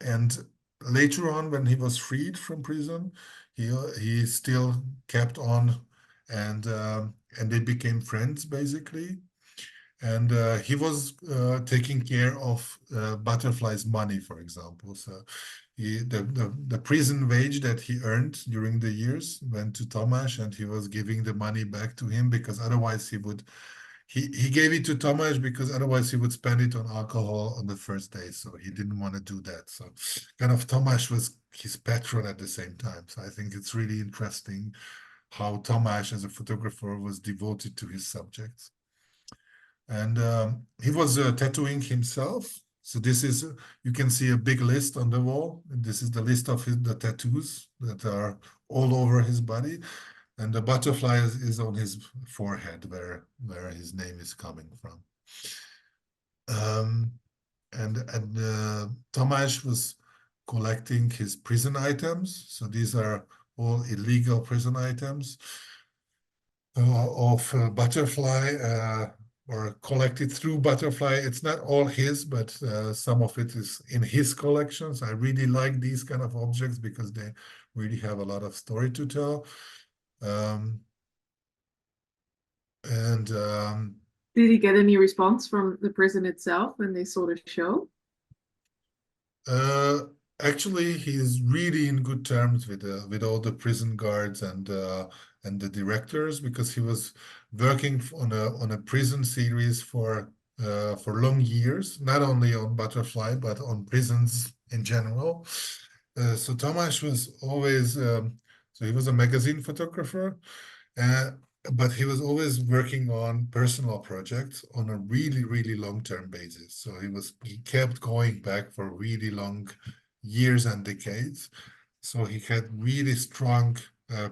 B: And later on, when he was freed from prison, he still kept on, and they became friends basically. And he was taking care of Butterfly's money, for example. So the prison wage that he earned during the years went to Tamás, and he was giving the money back to him, because otherwise he gave it to Tamás because otherwise he would spend it on alcohol on the first day. So he didn't want to do that. So kind of Tamás was his patron at the same time. So I think it's really interesting how Tamás as a photographer was devoted to his subjects. And he was tattooing himself. So this is, you can see a big list on the wall. And this is the list of the tattoos that are all over his body. And the butterfly is on his forehead, where his name is coming from. And Tamás was collecting his prison items. So these are all illegal prison items of Butterfly, or collected through Butterfly. It's not all his, but some of it is in his collections. I really like these kind of objects because they really have a lot of story to tell.
A: Did he get any response from the prison itself when they saw the show?
B: Actually, he's really in good terms with all the prison guards and the directors, because he was working on a prison series for long years, not only on Butterfly but on prisons in general. So Tamás was always so he was a magazine photographer, but he was always working on personal projects on a really, really long-term basis. So he kept going back for really long years and decades. So he had really strong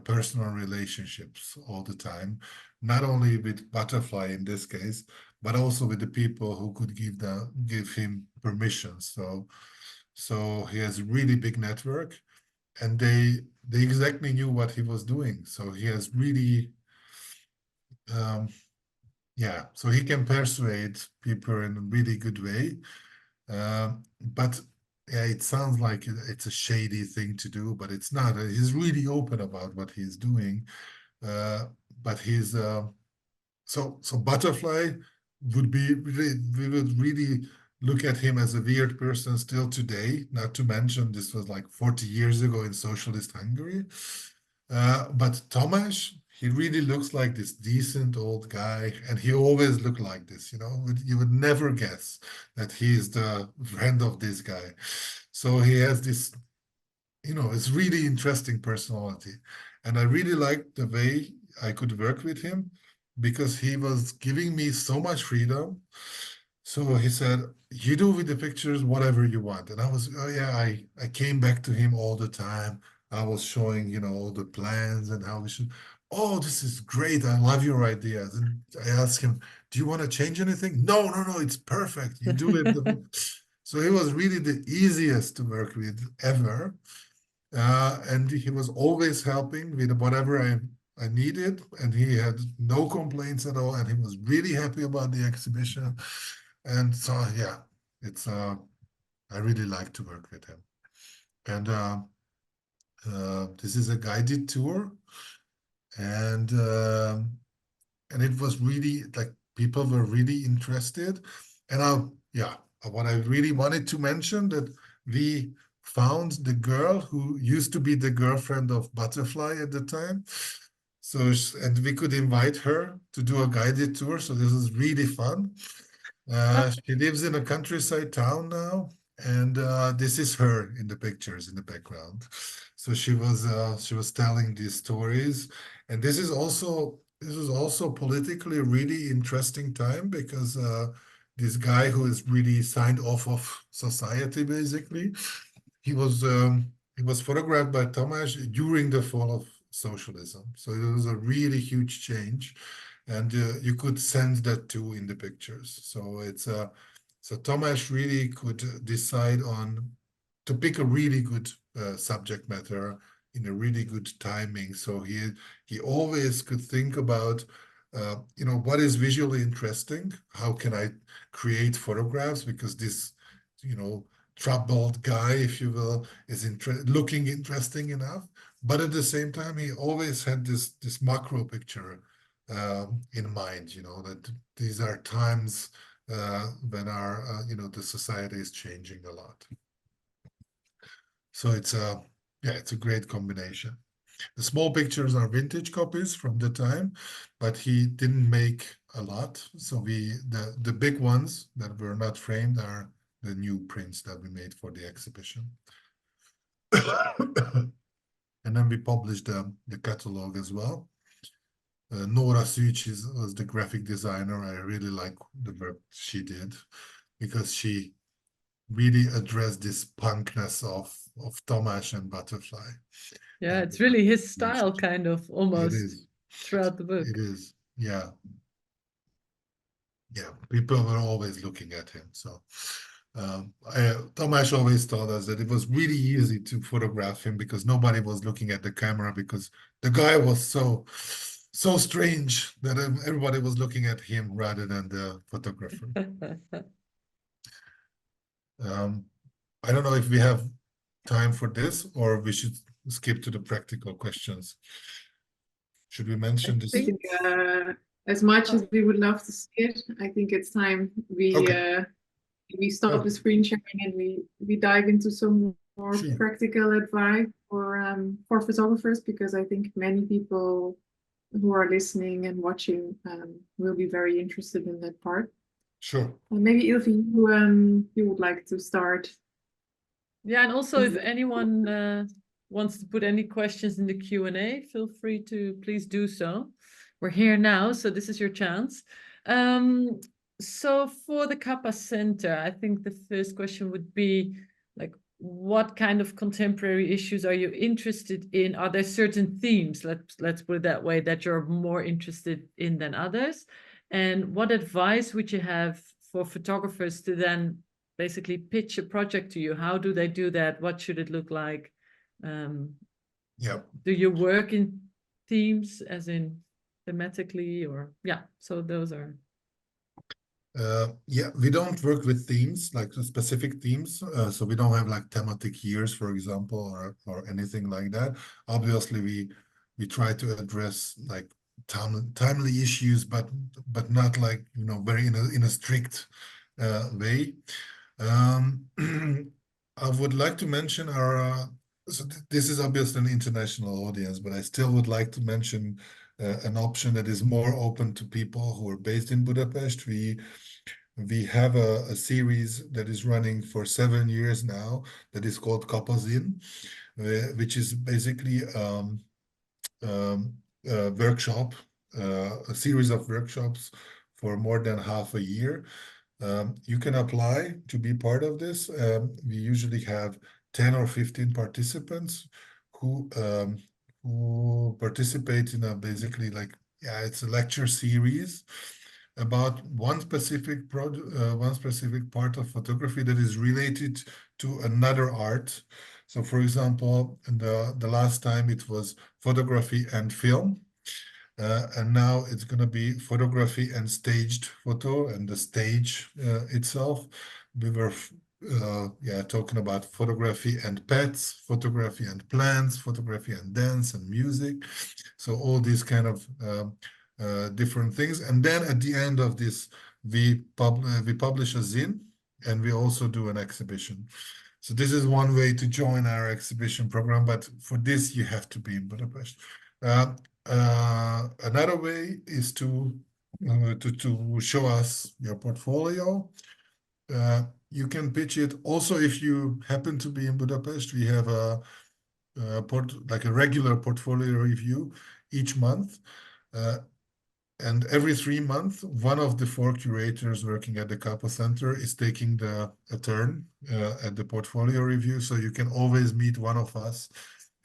B: personal relationships all the time, not only with Butterfly in this case, but also with the people who could give him permission. So he has a really big network, and they exactly knew what he was doing. So he has really, so he can persuade people in a really good way. But yeah, it sounds like it's a shady thing to do, but it's not. He's really open about what he's doing. But he's so Butterfly would be really, we would really look at him as a weird person still today, not to mention this was like 40 years ago in socialist Hungary. But Tamás, he really looks like this decent old guy, and he always looked like this, you would never guess that he is the friend of this guy. So he has this, it's really interesting personality. And I really liked the way I could work with him, because he was giving me so much freedom. So he said, you do with the pictures whatever you want. And I was, I came back to him all the time. I was showing, all the plans and how we should, oh, this is great. I love your ideas. And I asked him, do you want to change anything? No, it's perfect. You do it. So he was really the easiest to work with ever. And he was always helping with whatever I needed, and he had no complaints at all, and he was really happy about the exhibition. And so, yeah, it's I really like to work with him. And this is a guided tour, and it was really like people were really interested. And what I really wanted to mention, that we found the girl who used to be the girlfriend of Butterfly at the time. So, and we could invite her to do a guided tour. So this is really fun. She lives in a countryside town now, and this is her in the pictures in the background. So she was telling these stories, and this is also politically a really interesting time, because this guy who is really signed off of society, basically, he was photographed by Tamás during the fall of socialism. So it was a really huge change. and you could sense that too in the pictures. So it's so Tomáš really could decide on to pick a really good subject matter in a really good timing. So he always could think about you know, what is visually interesting? How can I create photographs? Because this, you know, troubled guy, if you will, is looking interesting enough. But at the same time, he always had this macro picture in mind, you know, that these are times when our, you know, the society is changing a lot. So it's yeah, it's a great combination. The small pictures are vintage copies from the time, but he didn't make a lot. So the big ones that were not framed are the new prints that we made for the exhibition. And then we published the catalog as well. Nora Such was the graphic designer. I really like the work she did because she really addressed this punkness of Tomáš and Butterfly.
C: Yeah, it's really his style, kind of, almost throughout the book.
B: It is, yeah. Yeah, people were always looking at him. So Tomáš always told us that it was really easy to photograph him because nobody was looking at the camera because the guy was so strange that everybody was looking at him rather than the photographer. I don't know if we have time for this or we should skip to the practical questions. Should we mention this?
A: I think as much as we would love to see it, I think it's time we stop the screen sharing and we dive into some more practical advice for photographers, because I think many people who are listening and watching will be very interested in that part.
B: Sure.
A: Maybe Ilvy, you would like to start.
C: Yeah, and also if anyone wants to put any questions in the Q&A, feel free to please do so. We're here now, so this is your chance. So for the Capa Center, I think the first question would be, like, what kind of contemporary issues are you interested in? Are there certain themes, let's put it that way, that you're more interested in than others? And what advice would you have for photographers to then basically pitch a project to you? How do they do that? What should it look like?
B: Yeah.
C: Do you work in themes, as in thematically, or yeah? So those are.
B: Yeah, we don't work with themes, like specific themes. So we don't have like thematic years, for example, or anything like that. Obviously, we try to address like timely issues, but not like, you know, very in a strict way. I would like to mention our. So this is obviously an international audience, but I still would like to mention an option that is more open to people who are based in Budapest. We have a series that is running for 7 years now that is called Capa, which is basically a workshop, a series of workshops for more than half a year. You can apply to be part of this. We usually have 10 or 15 participants who participate in a basically like, yeah, it's a lecture series about one specific part of photography that is related to another art. So for example, the last time it was photography and film. And now it's going to be photography and staged photo, and the stage itself. We were talking about photography and pets, photography and plants, photography and dance and music. So all these kind of different things. And then at the end of this, we publish a zine, and we also do an exhibition. So this is one way to join our exhibition program, but for this you have to be in Budapest. Another way is to show us your portfolio. You can pitch it. Also, if you happen to be in Budapest, we have like a regular portfolio review each month. And every 3 months, one of the 4 curators working at the Capa Center is taking a turn at the portfolio review. So you can always meet one of us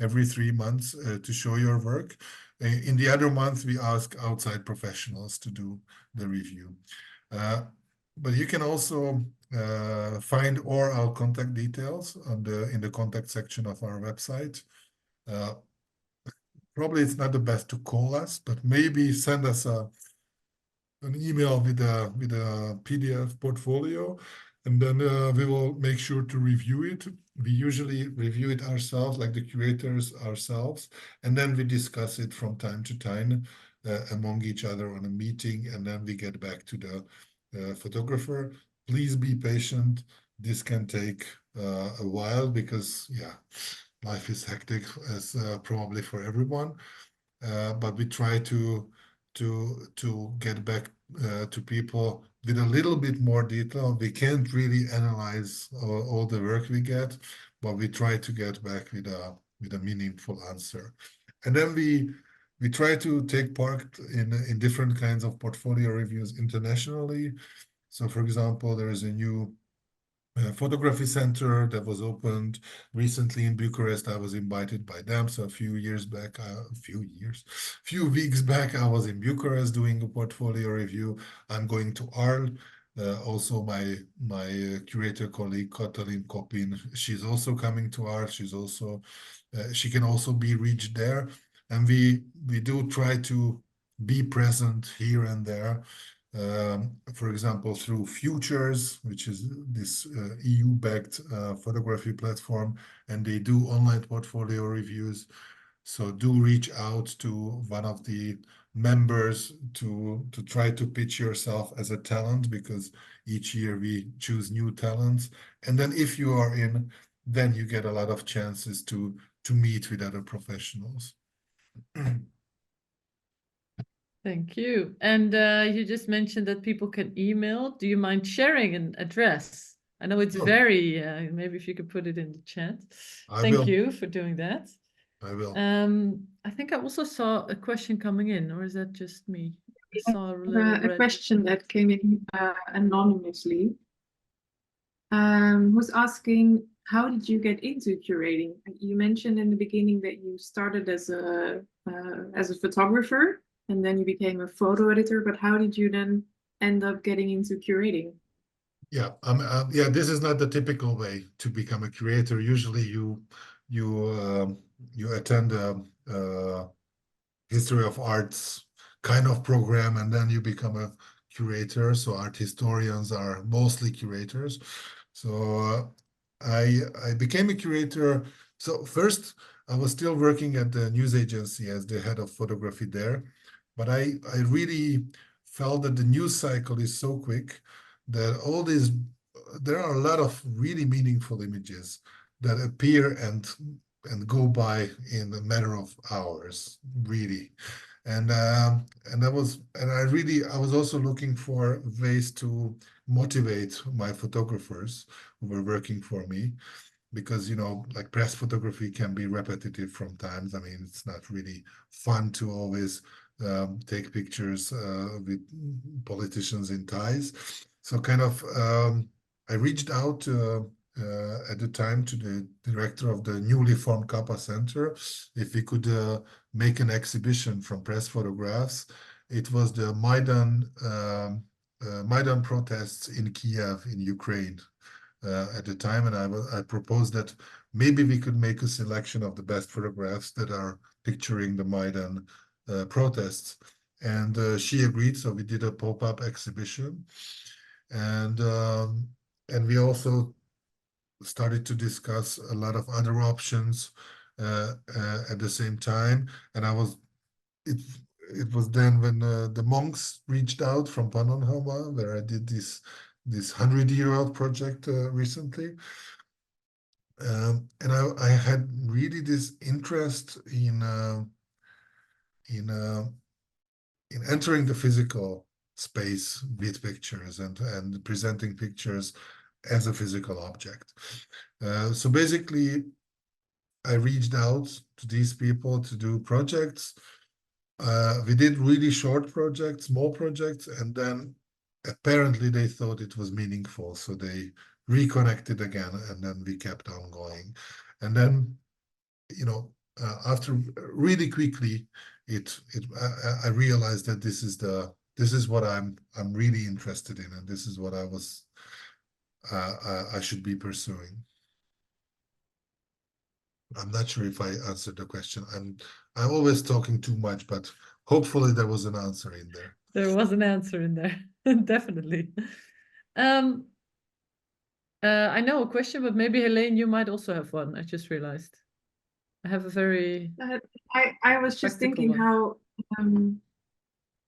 B: every 3 months to show your work. In the other month, we ask outside professionals to do the review. But you can also find all our contact details in the contact section of our website. Probably it's not the best to call us, but maybe send us an email with a PDF portfolio, and then we will make sure to review it. We usually review it ourselves, like the curators ourselves, and then we discuss it from time to time among each other on a meeting, and then we get back to the photographer. Please be patient. This can take a while because, yeah, life is hectic, as probably for everyone. But we try to get back to people with a little bit more detail. We can't really analyze all the work we get, but we try to get back with a meaningful answer. And then we try to take part in different kinds of portfolio reviews internationally. So, for example, there is a new photography center that was opened recently in Bucharest. I was invited by them. So a few weeks back, I was in Bucharest doing a portfolio review. I'm going to Arles. Also, my curator colleague Katalin Kopin, she's also coming to Arles. She can also be reached there, and we do try to be present here and there. For example, through Futures, which is this EU-backed photography platform, and they do online portfolio reviews. So do reach out to one of the members to try to pitch yourself as a talent, because each year we choose new talents. And then if you are in, then you get a lot of chances to meet with other professionals.
C: Thank you. And you just mentioned that people can email. Do you mind sharing an address? I know it's very, maybe if you could put it in the chat. Thank you for doing that.
B: I will.
C: I think I also saw a question coming in, or is that just me? I saw
A: a question that came in anonymously. Who's asking, how did you get into curating? You mentioned in the beginning that you started as a photographer, and then you became a photo editor, but how did you then end up getting into curating?
B: Yeah, this is not the typical way to become a curator. Usually you attend a history of arts kind of program, and then you become a curator. So art historians are mostly curators. So I became a curator. So first, I was still working at the news agency as the head of photography there. But I really felt that the news cycle is so quick that there are a lot of really meaningful images that appear and go by in a matter of hours, really. And I was also looking for ways to motivate my photographers who were working for me, because, like press photography can be repetitive from times. I mean, it's not really fun to always take pictures with politicians in ties. So kind of I reached out at the time to the director of the newly formed Capa Center if we could make an exhibition from press photographs. It was the Maidan protests in Kiev in Ukraine at the time, and I proposed that maybe we could make a selection of the best photographs that are picturing the Maidan protests, and she agreed. So we did a pop-up exhibition, and we also started to discuss a lot of other options at the same time. And it was then when the monks reached out from Pannonhalma, where I did this 100-year-old project recently. And I had really this interest in entering the physical space with pictures and presenting pictures as a physical object. So basically, I reached out to these people to do projects. We did really short projects, small projects, and then apparently they thought it was meaningful. So they reconnected again, and then we kept on going. And then, after really quickly, I realized that this is what I'm really interested in, and this is what I should be pursuing. I'm not sure if I answered the question. I'm always talking too much, but hopefully there was an answer in there.
C: There was an answer in there, definitely. I know a question, but maybe Heleen, you might also have one. I just realized. I have a very
A: I was just thinking
C: one.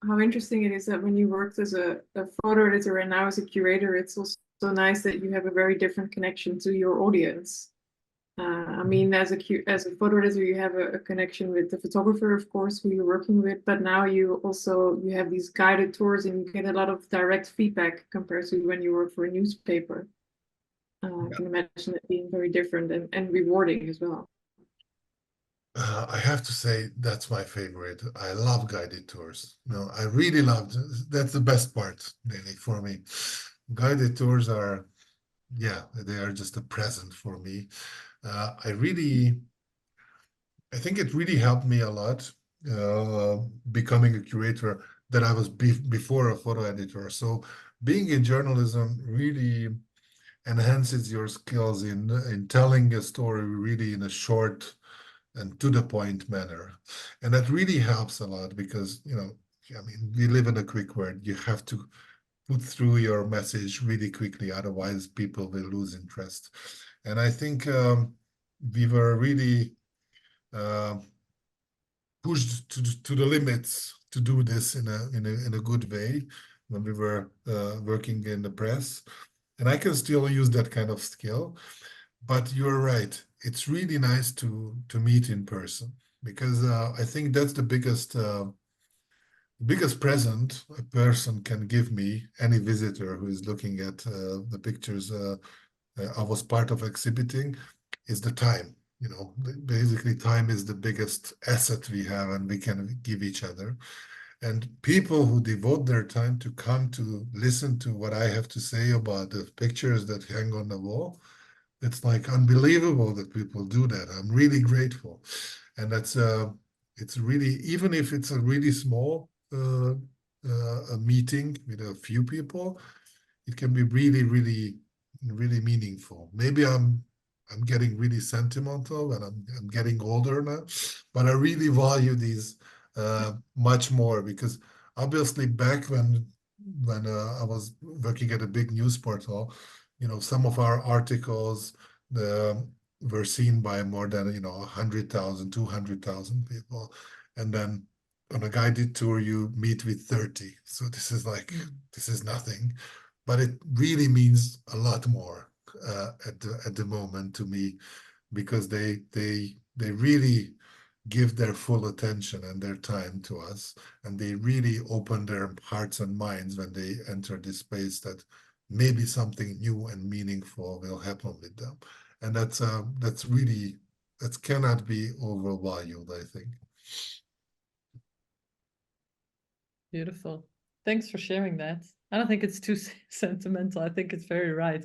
A: how interesting it is that when you worked as a photo editor and now as a curator, it's also so nice that you have a very different connection to your audience. I mean, as a photo editor, you have a connection with the photographer, of course, who you're working with, but now you have these guided tours and you get a lot of direct feedback compared to when you work for a newspaper. I can imagine it being very different and rewarding as well.
B: I have to say that's my favorite. I love guided tours. No, I really love. That's the best part, really, for me. Guided tours are, yeah, they are just a present for me. I think it really helped me a lot becoming a curator that I was before a photo editor. So being in journalism really enhances your skills in telling a story really in a short and to the point manner. And that really helps a lot because, I mean, we live in a quick world. You have to put through your message really quickly, otherwise people will lose interest. And I think we were really pushed to the limits to do this in a good way when we were working in the press. And I can still use that kind of skill. But you're right. It's really nice to meet in person because I think that's the biggest present a person can give me, any visitor who is looking at the pictures I was part of exhibiting, is the time. Basically time is the biggest asset we have and we can give each other. And people who devote their time to come to listen to what I have to say about the pictures that hang on the wall, it's like unbelievable that people do that. I'm really grateful. And it's really, even if it's a really small a meeting with a few people, it can be really, really, really meaningful. Maybe I'm getting really sentimental and I'm getting older now, but I really value these much more because obviously back when I was working at a big news portal, some of our articles were seen by more than 100,000, 200,000 people, and then on a guided tour you meet with 30. So this is nothing, but it really means a lot more at the moment to me because they really give their full attention and their time to us, and they really open their hearts and minds when they enter this space that maybe something new and meaningful will happen with them. And that cannot be overvalued, I think.
C: Beautiful. Thanks for sharing that. I don't think it's too sentimental. I think it's very right.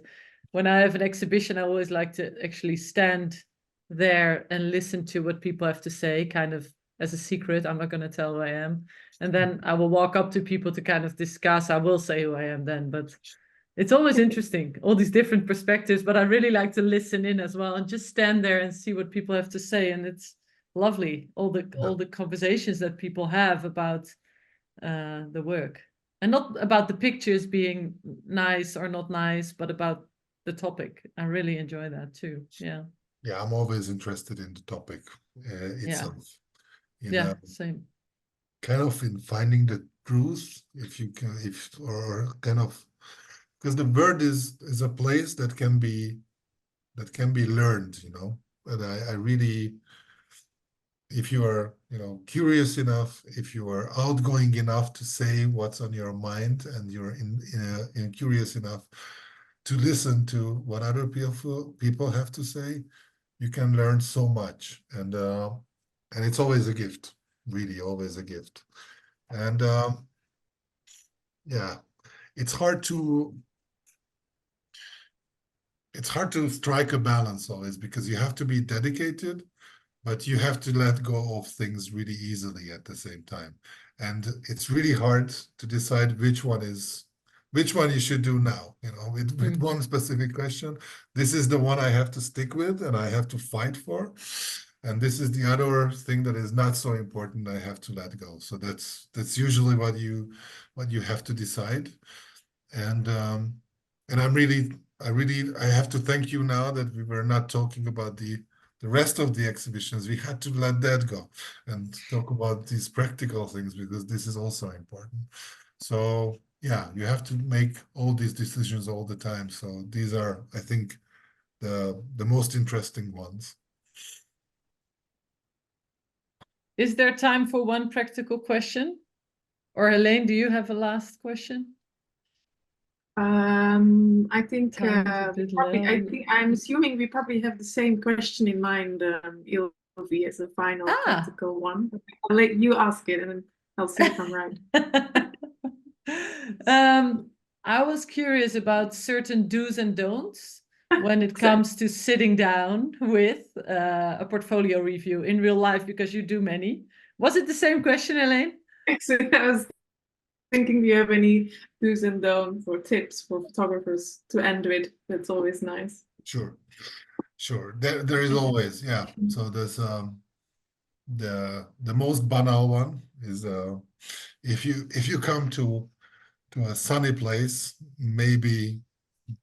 C: When I have an exhibition, I always like to actually stand there and listen to what people have to say, kind of as a secret. I'm not going to tell who I am. And then I will walk up to people to kind of discuss. I will say who I am then, but it's always interesting, all these different perspectives, but I really like to listen in as well and just stand there and see what people have to say. And it's lovely, all the conversations that people have about the work, and not about the pictures being nice or not nice, but about the topic. I really enjoy that too. Yeah,
B: I'm always interested in the topic itself.
C: Same.
B: Kind of in finding the truth, or kind of, because the word is a place that can be learned, and I really, if you are curious enough, if you are outgoing enough to say what's on your mind, and you're in curious enough to listen to what other people have to say, you can learn so much, and it's always a gift, really always a gift. And it's hard to strike a balance always, because you have to be dedicated, but you have to let go of things really easily at the same time. And it's really hard to decide which one you should do now, with one specific question. This is the one I have to stick with and I have to fight for. And this is the other thing that is not so important, I have to let go. So that's usually what you have to decide. And I have to thank you now that we were not talking about the rest of the exhibitions. We had to let that go and talk about these practical things, because this is also important. So yeah, you have to make all these decisions all the time. So these are, I think, the most interesting ones.
C: Is there time for one practical question? Or Heleen, do you have a last question?
A: I think I'm assuming we probably have the same question in mind, Ilvy, as a final practical one. I'll let you ask it and then I'll see if I'm right.
C: I was curious about certain do's and don'ts when it comes to sitting down with a portfolio review in real life, because you do many. Was it the same question, Heleen?
A: I was thinking, do you have any do's and don'ts or tips for photographers to end with? That's always nice.
B: Sure. There is always, yeah. So there's the most banal one is if you come to a sunny place, maybe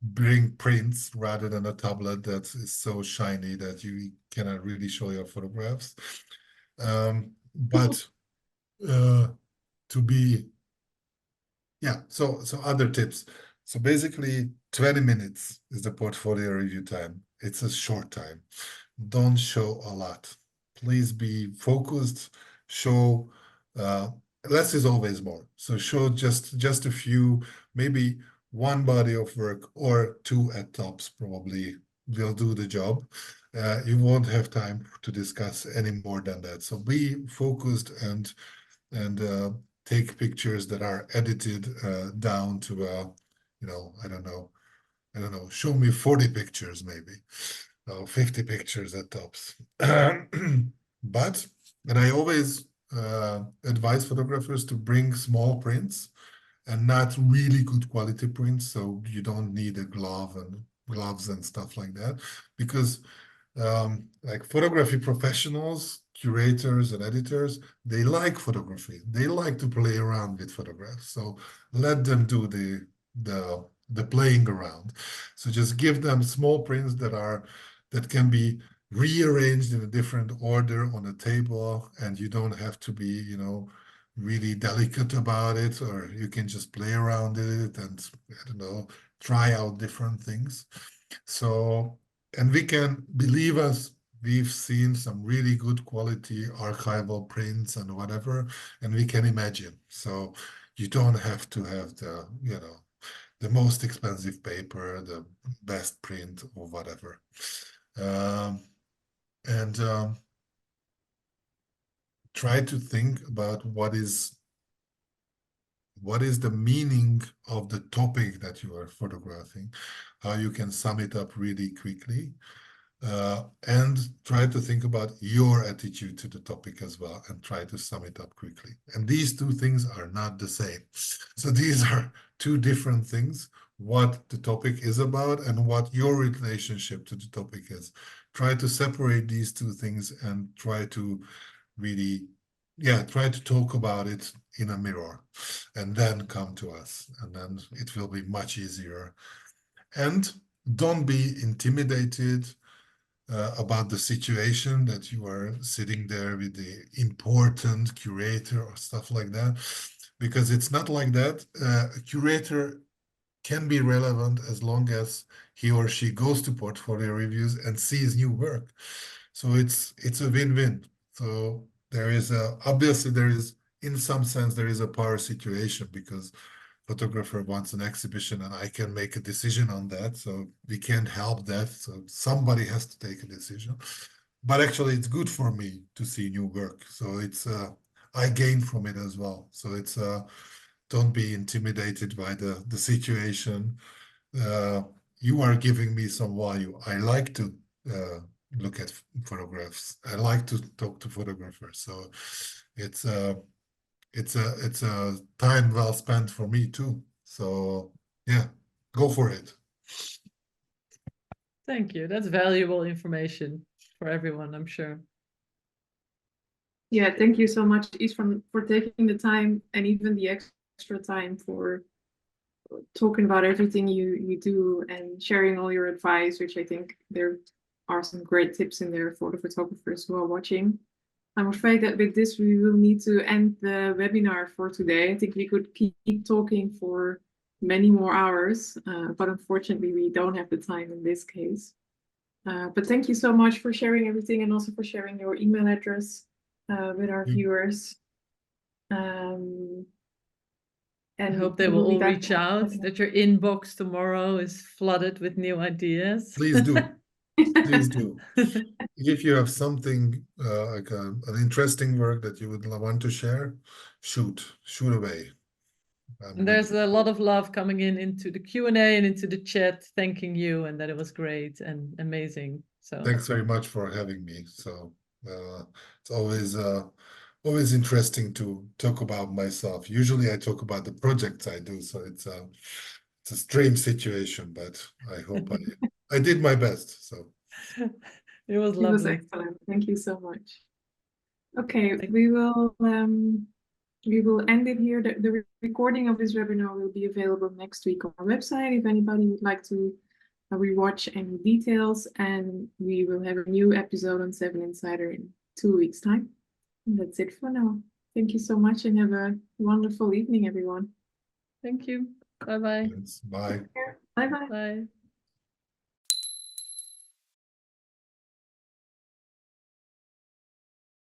B: bring prints rather than a tablet that is so shiny that you cannot really show your photographs. But to be, yeah, so other tips. So basically 20 minutes is the portfolio review time. It's a short time. Don't show a lot. Please be focused. Show less is always more. So show just a few, maybe one body of work or two at tops probably will do the job. You won't have time to discuss any more than that. So be focused and take pictures that are edited down to I don't know, show me 40 pictures maybe. 50 pictures at tops. But I always advise photographers to bring small prints and not really good quality prints, so you don't need a gloves and stuff like that, because like photography professionals, curators and editors, they like photography. They like to play around with photographs. So let them do the playing around. So just give them small prints that can be rearranged in a different order on a table, and you don't have to be, really delicate about it, or you can just play around it and, I don't know, try out different things. So, and we can, believe us, we've seen some really good quality archival prints and whatever, and we can imagine. So you don't have to have the most expensive paper, the best print or whatever. Try to think about what is the meaning of the topic that you are photographing, how you can sum it up really quickly, and try to think about your attitude to the topic as well, and try to sum it up quickly. And these two things are not the same. So these are two different things, what the topic is about and what your relationship to the topic is. Try to separate these two things and try to really, try to talk about it in a mirror, and then come to us, and then it will be much easier. And don't be intimidated about the situation that you are sitting there with the important curator or stuff like that, because it's not like that. A curator can be relevant as long as he or she goes to portfolio reviews and sees new work. So it's a win-win. So obviously there is, in some sense, there is a power situation, because photographer wants an exhibition and I can make a decision on that. So we can't help that. So somebody has to take a decision. But actually it's good for me to see new work. So it's I gain from it as well. So it's don't be intimidated by the situation. You are giving me some value. I like to look at photographs. I like to talk to photographers, so it's a time well spent for me too. So yeah, go for it.
C: Thank you. That's valuable information for everyone, I'm sure.
A: Yeah, thank you so much, István, for taking the time and even the extra time for talking about everything you do and sharing all your advice, which I think there are some great tips in there for the photographers who are watching. I'm afraid that with this, we will need to end the webinar for today. I think we could keep talking for many more hours, but unfortunately, we don't have the time in this case. But thank you so much for sharing everything and also for sharing your email address with our viewers. And
C: I hope they will all reach out, that your inbox tomorrow is flooded with new ideas.
B: Please do. Please do. If you have something like an interesting work that you would want to share, shoot away.
C: And there's a lot of love coming into the Q&A and into the chat, thanking you, and that it was great and amazing. So
B: thanks very much for having me. So it's always interesting to talk about myself. Usually I talk about the projects I do, so it's a strange situation, but I hope I did my best. So
C: it was lovely.
A: It was excellent. Thank you so much. Okay, we will end it here. The recording of this webinar will be available next week on our website if anybody would like to rewatch any details, and we will have a new episode on 7 Insider in 2 weeks' time. And that's it for now. Thank you so much and have a wonderful evening, everyone.
C: Thank you. Bye-bye.
B: Bye.
A: Bye-bye.
C: Bye.